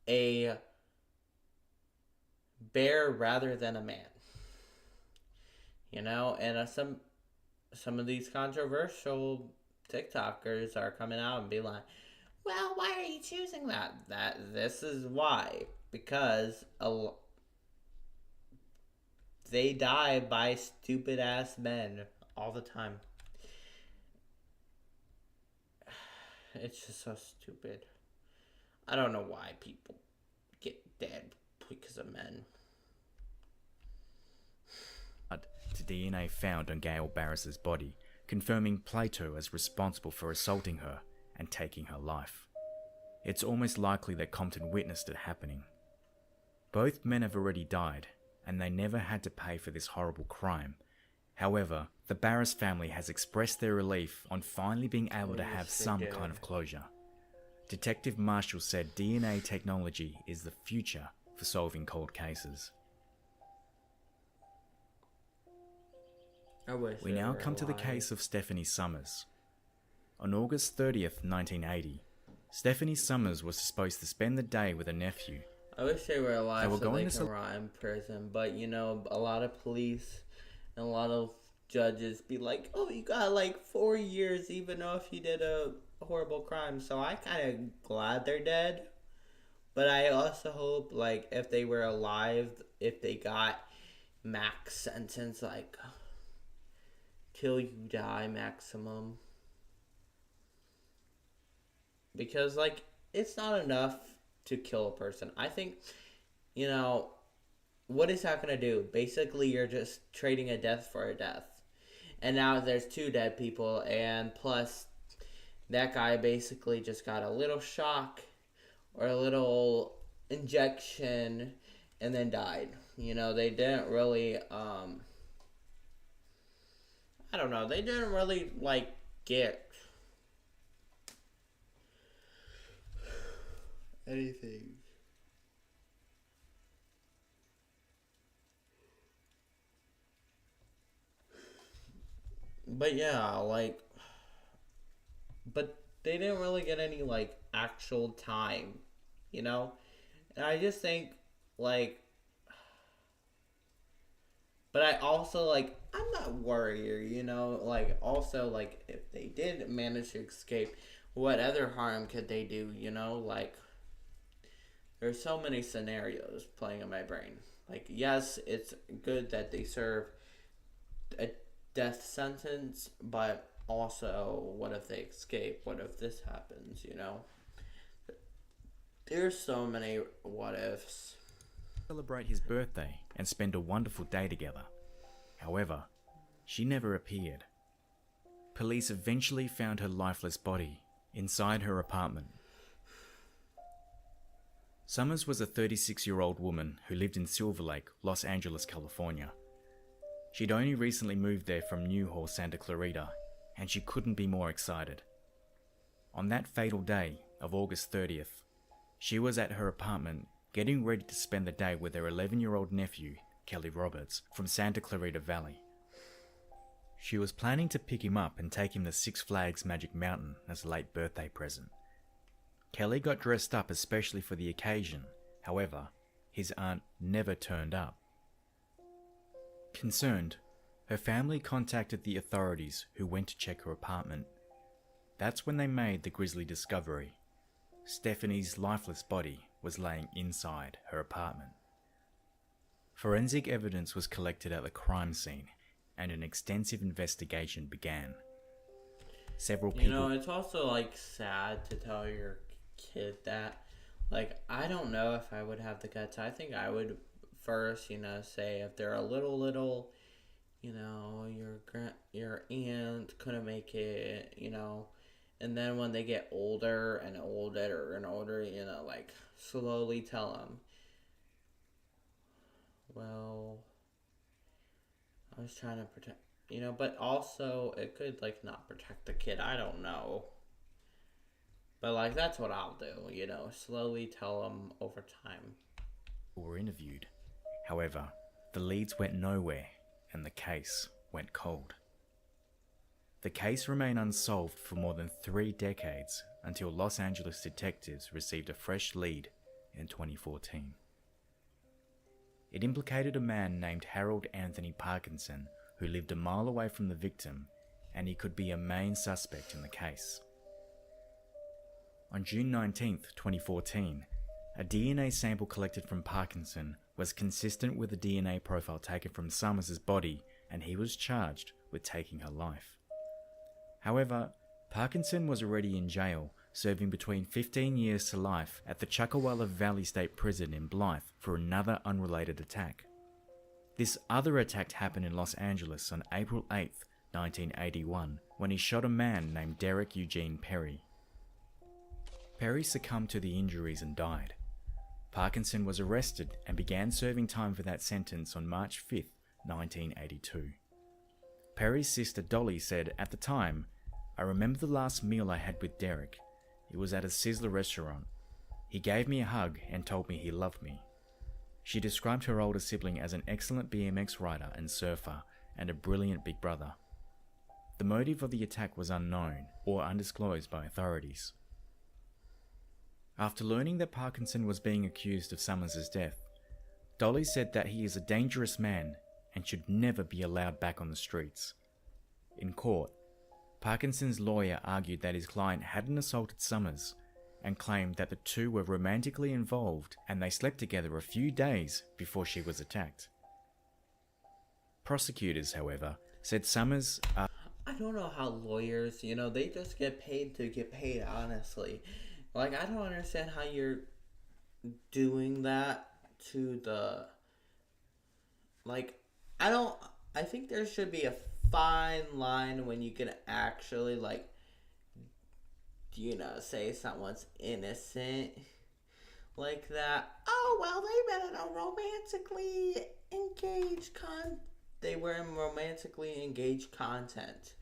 a bear rather than a man. You know, and some of these controversial TikTokers are coming out and be like, well, why are you choosing that? This is why. Because they die by stupid ass men all the time. It's just so stupid. I don't know why people get dead because of men. To DNA found on Gail Barris's body, confirming Plato as responsible for assaulting her and taking her life. It's almost likely that Compton witnessed it happening. Both men have already died, and they never had to pay for this horrible crime. However, the Barris family has expressed their relief on finally being able to have some kind of closure. Detective Marshall said DNA technology is the future for solving cold cases. We now come to the case of Stephanie Summers. On August 30th, 1980, Stephanie Summers was supposed to spend the day with a nephew. I wish they were alive so they can rot in prison, but you know, a lot of police and a lot of judges be like, oh, you got like 4 years even though if you did a horrible crime, so I kind of glad they're dead. But I also hope, like, if they were alive, if they got max sentence, like, till you die maximum. Because, like, it's not enough to kill a person. I think, you know, what is that going to do? Basically, you're just trading a death for a death. And now there's 2 dead people, and plus, that guy basically just got a little shock or a little injection and then died. You know, they didn't really, I don't know, they didn't really, like, get anything. But yeah, like, but they didn't really get any, like, actual time, you know? And I just think, like, but I also, like, I'm not worried, you know? Like, also, like, if they did manage to escape, what other harm could they do, you know? Like, there's so many scenarios playing in my brain. Like, yes, it's good that they serve a death sentence, but also, what if they escape? What if this happens, you know? There's so many what ifs. Celebrate his birthday and spend a wonderful day together. However, she never appeared. Police eventually found her lifeless body inside her apartment. Summers was a 36-year-old woman who lived in Silver Lake, Los Angeles, California. She'd only recently moved there from Newhall, Santa Clarita, and she couldn't be more excited. On that fatal day of August 30th, she was at her apartment getting ready to spend the day with her 11-year-old nephew, Kelly Roberts, from Santa Clarita Valley. She was planning to pick him up and take him to Six Flags Magic Mountain as a late birthday present. Kelly got dressed up especially for the occasion. However, his aunt never turned up. Concerned, her family contacted the authorities who went to check her apartment. That's when they made the grisly discovery. Stephanie's lifeless body was laying inside her apartment. Forensic evidence was collected at the crime scene, and an extensive investigation began. Several people... You know, it's also, like, sad to tell your kid that. Like, I don't know if I would have the guts. I think I would first, say if they're a little, your aunt couldn't make it, and then when they get older and older and older, like, slowly tell them, well, I was trying to protect, but also it could, like, not protect the kid. I don't know. But, like, that's what I'll do, slowly tell them over time. Were interviewed. However, the leads went nowhere and the case went cold. The case remained unsolved for more than 3 decades until Los Angeles detectives received a fresh lead in 2014. It implicated a man named Harold Anthony Parkinson who lived a mile away from the victim, and he could be a main suspect in the case. On June 19, 2014, a DNA sample collected from Parkinson was consistent with the DNA profile taken from Summers' body, and he was charged with taking her life. However, Parkinson was already in jail, serving between 15 years to life at the Chuckawalla Valley State Prison in Blythe for another unrelated attack. This other attack happened in Los Angeles on April 8, 1981, when he shot a man named Derek Eugene Perry. Perry succumbed to the injuries and died. Parkinson was arrested and began serving time for that sentence on March 5, 1982. Perry's sister Dolly said, at the time, "I remember the last meal I had with Derek. It was at a Sizzler restaurant. He gave me a hug and told me he loved me." She described her older sibling as an excellent BMX rider and surfer and a brilliant big brother. The motive of the attack was unknown or undisclosed by authorities. After learning that Parkinson was being accused of Summers' death, Dolly said that he is a dangerous man and should never be allowed back on the streets. In court, Parkinson's lawyer argued that his client hadn't assaulted Summers and claimed that the two were romantically involved and they slept together a few days before she was attacked. Prosecutors, however, said Summers... I don't know how lawyers, they just get paid to get paid, honestly. Like, I don't understand how you're doing that to the... Like, I think there should be a fine line when you can actually, like, say someone's innocent like that. Oh, well, they've been in a romantically engaged they were in romantically engaged content,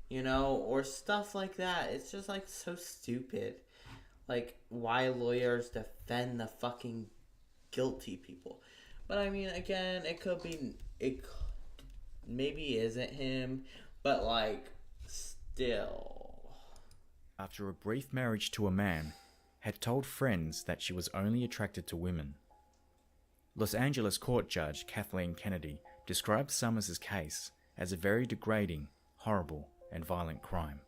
or stuff like that. It's just, like, so stupid. Like, why lawyers defend the fucking guilty people. But, I mean, again, it maybe isn't him, but, like, still. After a brief marriage to a man, had told friends that she was only attracted to women. Los Angeles court judge Kathleen Kennedy described Summers' case as a very degrading, horrible, and violent crime.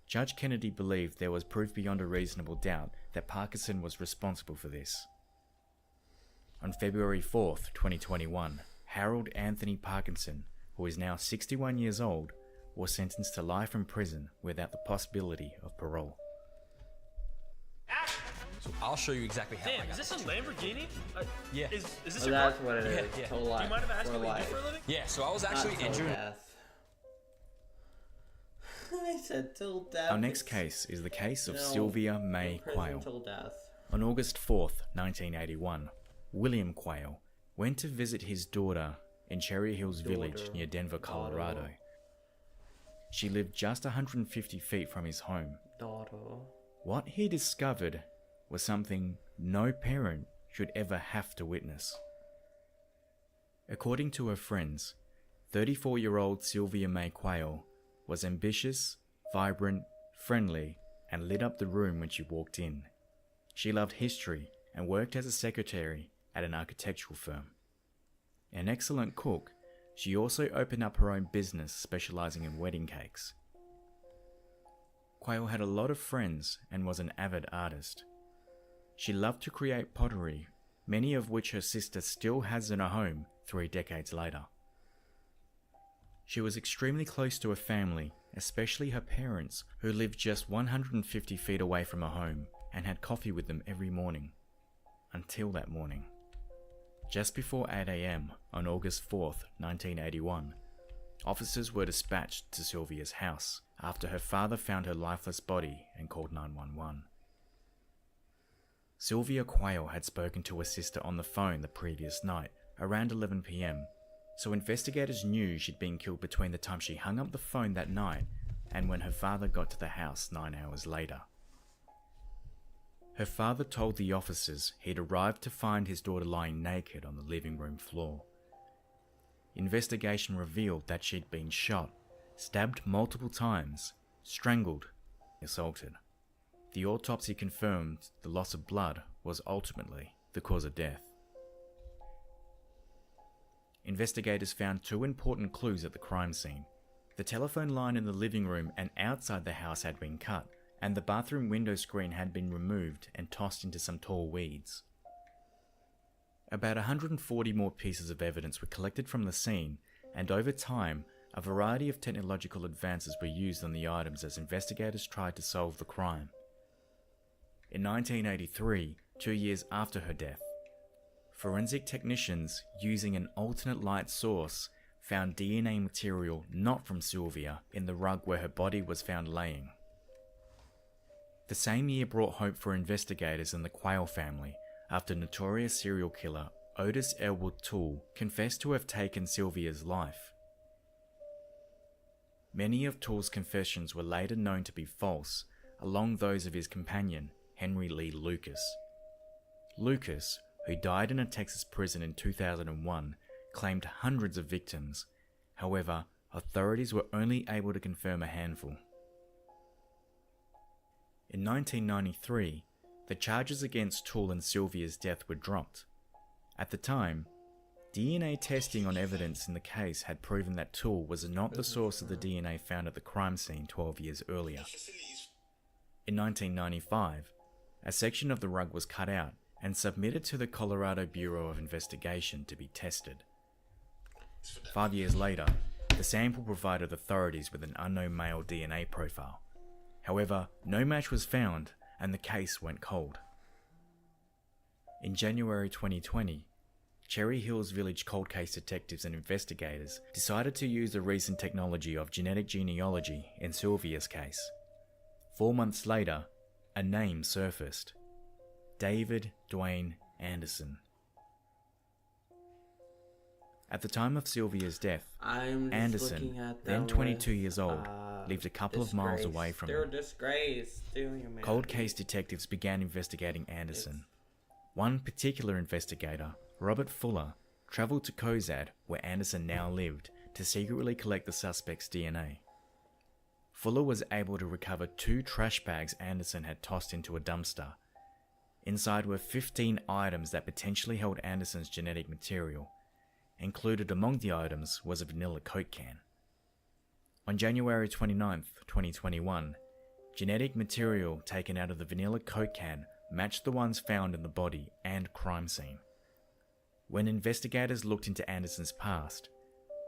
Judge Kennedy believed there was proof beyond a reasonable doubt that Parkinson was responsible for this. On February 4th, 2021, Harold Anthony Parkinson, who is now 61 years old, was sentenced to life in prison without the possibility of parole. So I'll show you exactly how. Damn, is this a Lamborghini? Yeah. Is this your That's car? what it is. Yeah. Whole Do you life. mind if I ask For you what you life. do for a living? Yeah, so I was actually Not in till June. death. I said till death. Our next case is the case of No, Sylvia May prison Quayle. till death. On August 4th, 1981, William Quayle went to visit his daughter in Cherry Hills Village near Denver, Colorado. She lived just 150 feet from his home. What he discovered was something no parent should ever have to witness. According to her friends, 34-year-old Sylvia May Quayle was ambitious, vibrant, friendly, and lit up the room when she walked in. She loved history and worked as a secretary at an architectural firm. An excellent cook, she also opened up her own business specializing in wedding cakes. Quayle had a lot of friends and was an avid artist. She loved to create pottery, many of which her sister still has in her home 3 decades later. She was extremely close to her family, especially her parents, who lived just 150 feet away from her home and had coffee with them every morning. Until that morning. Just before 8 a.m. on August 4th, 1981, officers were dispatched to Sylvia's house after her father found her lifeless body and called 911. Sylvia Quayle had spoken to her sister on the phone the previous night, around 11 p.m, so investigators knew she'd been killed between the time she hung up the phone that night and when her father got to the house 9 hours later. Her father told the officers he'd arrived to find his daughter lying naked on the living room floor. Investigation revealed that she'd been shot, stabbed multiple times, strangled, assaulted. The autopsy confirmed the loss of blood was ultimately the cause of death. Investigators found two important clues at the crime scene. The telephone line in the living room and outside the house had been cut, and the bathroom window screen had been removed and tossed into some tall weeds. About 140 more pieces of evidence were collected from the scene, and over time, a variety of technological advances were used on the items as investigators tried to solve the crime. In 1983, 2 years after her death, forensic technicians using an alternate light source found DNA material not from Sylvia in the rug where her body was found laying. The same year brought hope for investigators and the Quayle family after notorious serial killer Otis Elwood Toole confessed to have taken Sylvia's life. Many of Toole's confessions were later known to be false, along those of his companion, Henry Lee Lucas. Lucas, who died in a Texas prison in 2001, claimed hundreds of victims. However, authorities were only able to confirm a handful. In 1993, the charges against Toole and Sylvia's death were dropped. At the time, DNA testing on evidence in the case had proven that Toole was not the source of the DNA found at the crime scene 12 years earlier. In 1995, a section of the rug was cut out and submitted to the Colorado Bureau of Investigation to be tested. 5 years later, the sample provided authorities with an unknown male DNA profile. However, no match was found and the case went cold. In January 2020, Cherry Hills Village cold case detectives and investigators decided to use the recent technology of genetic genealogy in Sylvia's case. 4 months later, a name surfaced: David Dwayne Anderson. At the time of Sylvia's death, Anderson, then 22 years old, lived a couple of miles away from her. Cold case detectives began investigating Anderson. One particular investigator, Robert Fuller, travelled to Cozad, where Anderson now lived, to secretly collect the suspect's DNA. Fuller was able to recover 2 trash bags Anderson had tossed into a dumpster. Inside were 15 items that potentially held Anderson's genetic material. Included among the items was a vanilla Coke can. On January 29, 2021, genetic material taken out of the vanilla Coke can matched the ones found in the body and crime scene. When investigators looked into Anderson's past,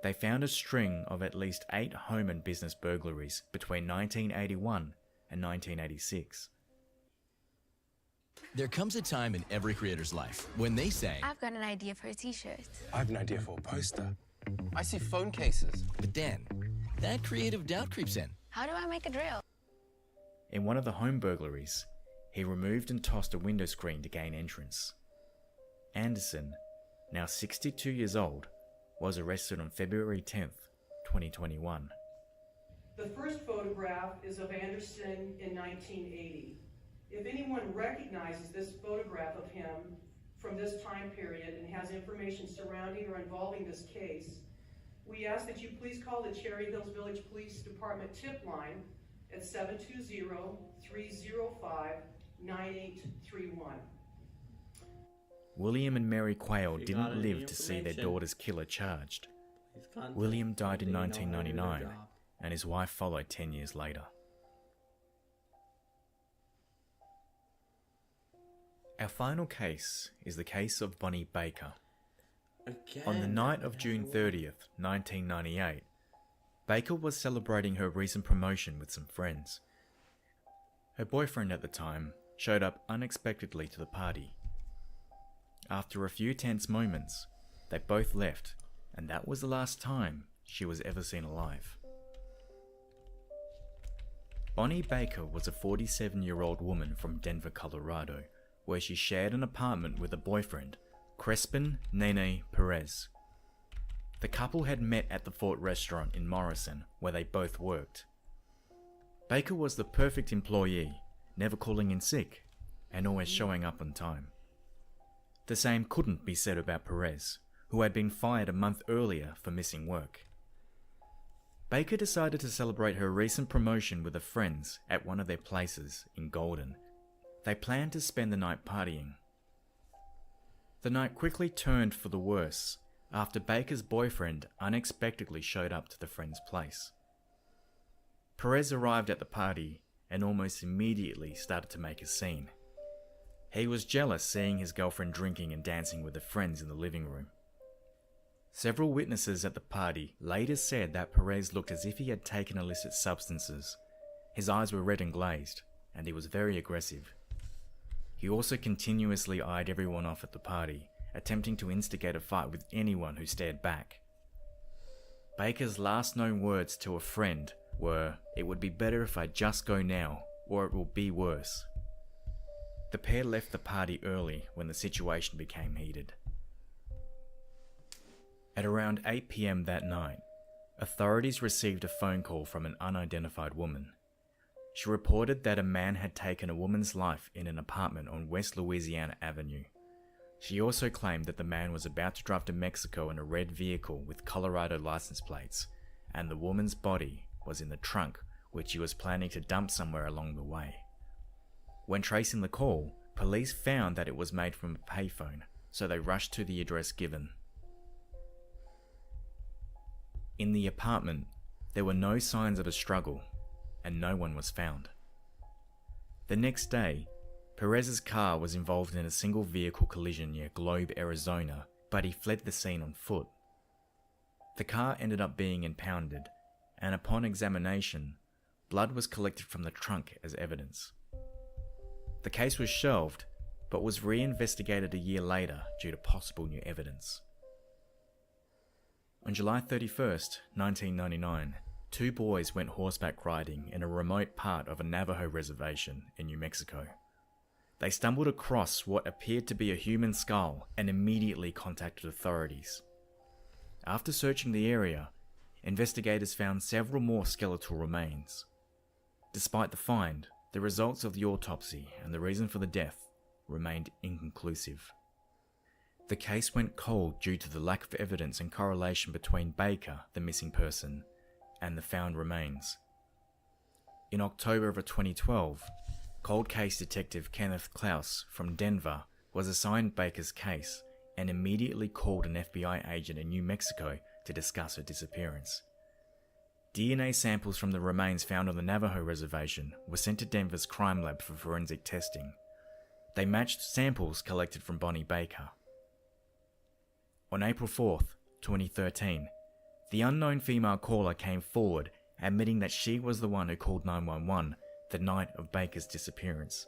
they found a string of at least 8 home and business burglaries between 1981 and 1986. There comes a time in every creator's life when they say, I've got an idea for a t-shirt. I have an idea for a poster. I see phone cases. but then that creative doubt creeps in. How do I make a drill? In one of the home burglaries, he removed and tossed a window screen to gain entrance. Anderson, now 62 years old, was arrested on February 10th, 2021. The first photograph is of Anderson in 1980. If anyone recognizes this photograph of him from this time period and has information surrounding or involving this case, we ask that you please call the Cherry Hills Village Police Department tip line at 720-305-9831. William and Mary Quayle didn't live to see their daughter's killer charged. William died in 1999, and his wife followed 10 years later. Our final case is the case of Bonnie Baker. On the night of June 30th, 1998, Baker was celebrating her recent promotion with some friends. Her boyfriend at the time, showed up unexpectedly to the party. After a few tense moments, they both left, and that was the last time she was ever seen alive. Bonnie Baker was a 47-year-old woman from Denver, Colorado, where she shared an apartment with a boyfriend, Crespin Nene Perez. The couple had met at the Fort restaurant in Morrison, where they both worked. Baker was the perfect employee, never calling in sick, and always showing up on time. The same couldn't be said about Perez, who had been fired a month earlier for missing work. Baker decided to celebrate her recent promotion with her friends at one of their places in Golden. They planned to spend the night partying. The night quickly turned for the worse after Baker's boyfriend unexpectedly showed up to the friend's place. Perez arrived at the party and almost immediately started to make a scene. He was jealous seeing his girlfriend drinking and dancing with her friends in the living room. Several witnesses at the party later said that Perez looked as if he had taken illicit substances. His eyes were red and glazed, and he was very aggressive. He also continuously eyed everyone off at the party, attempting to instigate a fight with anyone who stared back. Baker's last known words to a friend were, "It would be better if I just go now, or it will be worse." The pair left the party early when the situation became heated. At around 8 p.m. that night, authorities received a phone call from an unidentified woman. She reported that a man had taken a woman's life in an apartment on West Louisiana Avenue. She also claimed that the man was about to drive to Mexico in a red vehicle with Colorado license plates, and the woman's body was in the trunk, which he was planning to dump somewhere along the way. When tracing the call, police found that it was made from a payphone, so they rushed to the address given. In the apartment, there were no signs of a struggle, and no one was found. The next day, Perez's car was involved in a single vehicle collision near Globe, Arizona, but he fled the scene on foot. The car ended up being impounded, and upon examination, blood was collected from the trunk as evidence. The case was shelved, but was re-investigated a year later due to possible new evidence. On July 31st, 1999, two boys went horseback riding in a remote part of a Navajo reservation in New Mexico. They stumbled across what appeared to be a human skull and immediately contacted authorities. After searching the area, investigators found several more skeletal remains. Despite the find, the results of the autopsy and the reason for the death remained inconclusive. The case went cold due to the lack of evidence and correlation between Baker, the missing person, and the found remains. In October of 2012, cold case detective Kenneth Klaus from Denver was assigned Baker's case and immediately called an FBI agent in New Mexico to discuss her disappearance. DNA samples from the remains found on the Navajo reservation were sent to Denver's crime lab for forensic testing. They matched samples collected from Bonnie Baker. On April 4th, 2013, the unknown female caller came forward admitting that she was the one who called 911 the night of Baker's disappearance.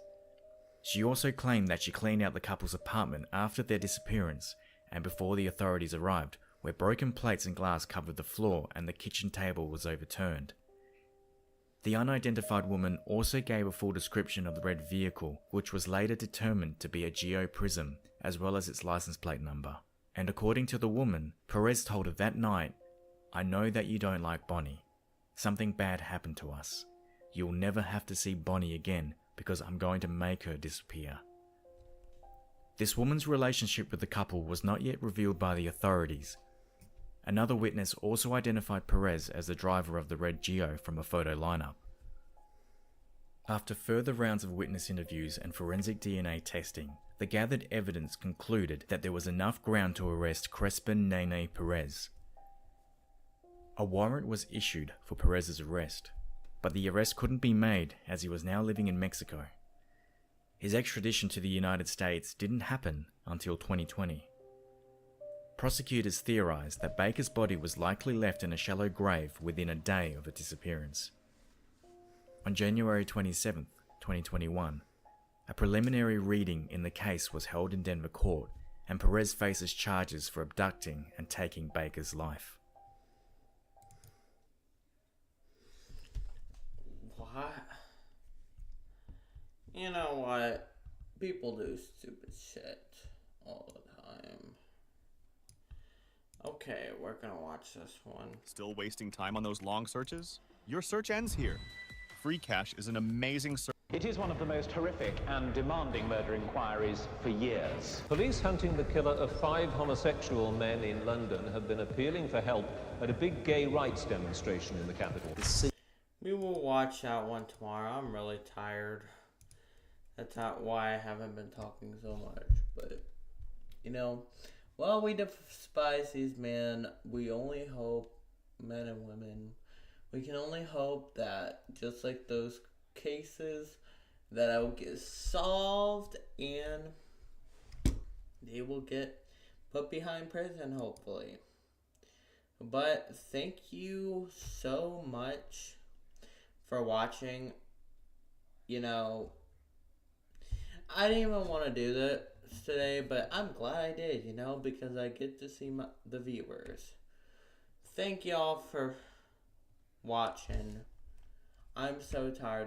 She also claimed that she cleaned out the couple's apartment after their disappearance and before the authorities arrived, where broken plates and glass covered the floor and the kitchen table was overturned. The unidentified woman also gave a full description of the red vehicle, which was later determined to be a Geo Prism, as well as its license plate number. And according to the woman, Perez told her that night, "I know that you don't like Bonnie. Something bad happened to us. You'll never have to see Bonnie again because I'm going to make her disappear." This woman's relationship with the couple was not yet revealed by the authorities. Another witness also identified Perez as the driver of the red Geo from a photo lineup. After further rounds of witness interviews and forensic DNA testing, the gathered evidence concluded that there was enough ground to arrest Crespin Nene Perez. A warrant was issued for Perez's arrest, but the arrest couldn't be made as he was now living in Mexico. His extradition to the United States didn't happen until 2020. Prosecutors theorized that Baker's body was likely left in a shallow grave within a day of her disappearance. On January 27, 2021, A preliminary reading in the case was held in Denver court, and Perez faces charges for abducting and taking Baker's life. What? You know what? People do stupid shit all the time. Okay, we're gonna watch this one. Still wasting time on those long searches? Your search ends here. Free Cash is an amazing search. It is one of the most horrific and demanding murder inquiries for years. Police hunting the killer of 5 homosexual men in London have been appealing for help at a big gay rights demonstration in the capital. We will watch that one tomorrow. I'm really tired. That's not why I haven't been talking so much. But, you know, while we despise these men, we only hope, men and women, we can only hope that just like those cases, that I will get solved and they will get put behind prison, hopefully. But thank you so much for watching. You know, I didn't even want to do this today, but I'm glad I did, you know, because I get to see the viewers. Thank y'all for watching. I'm so tired.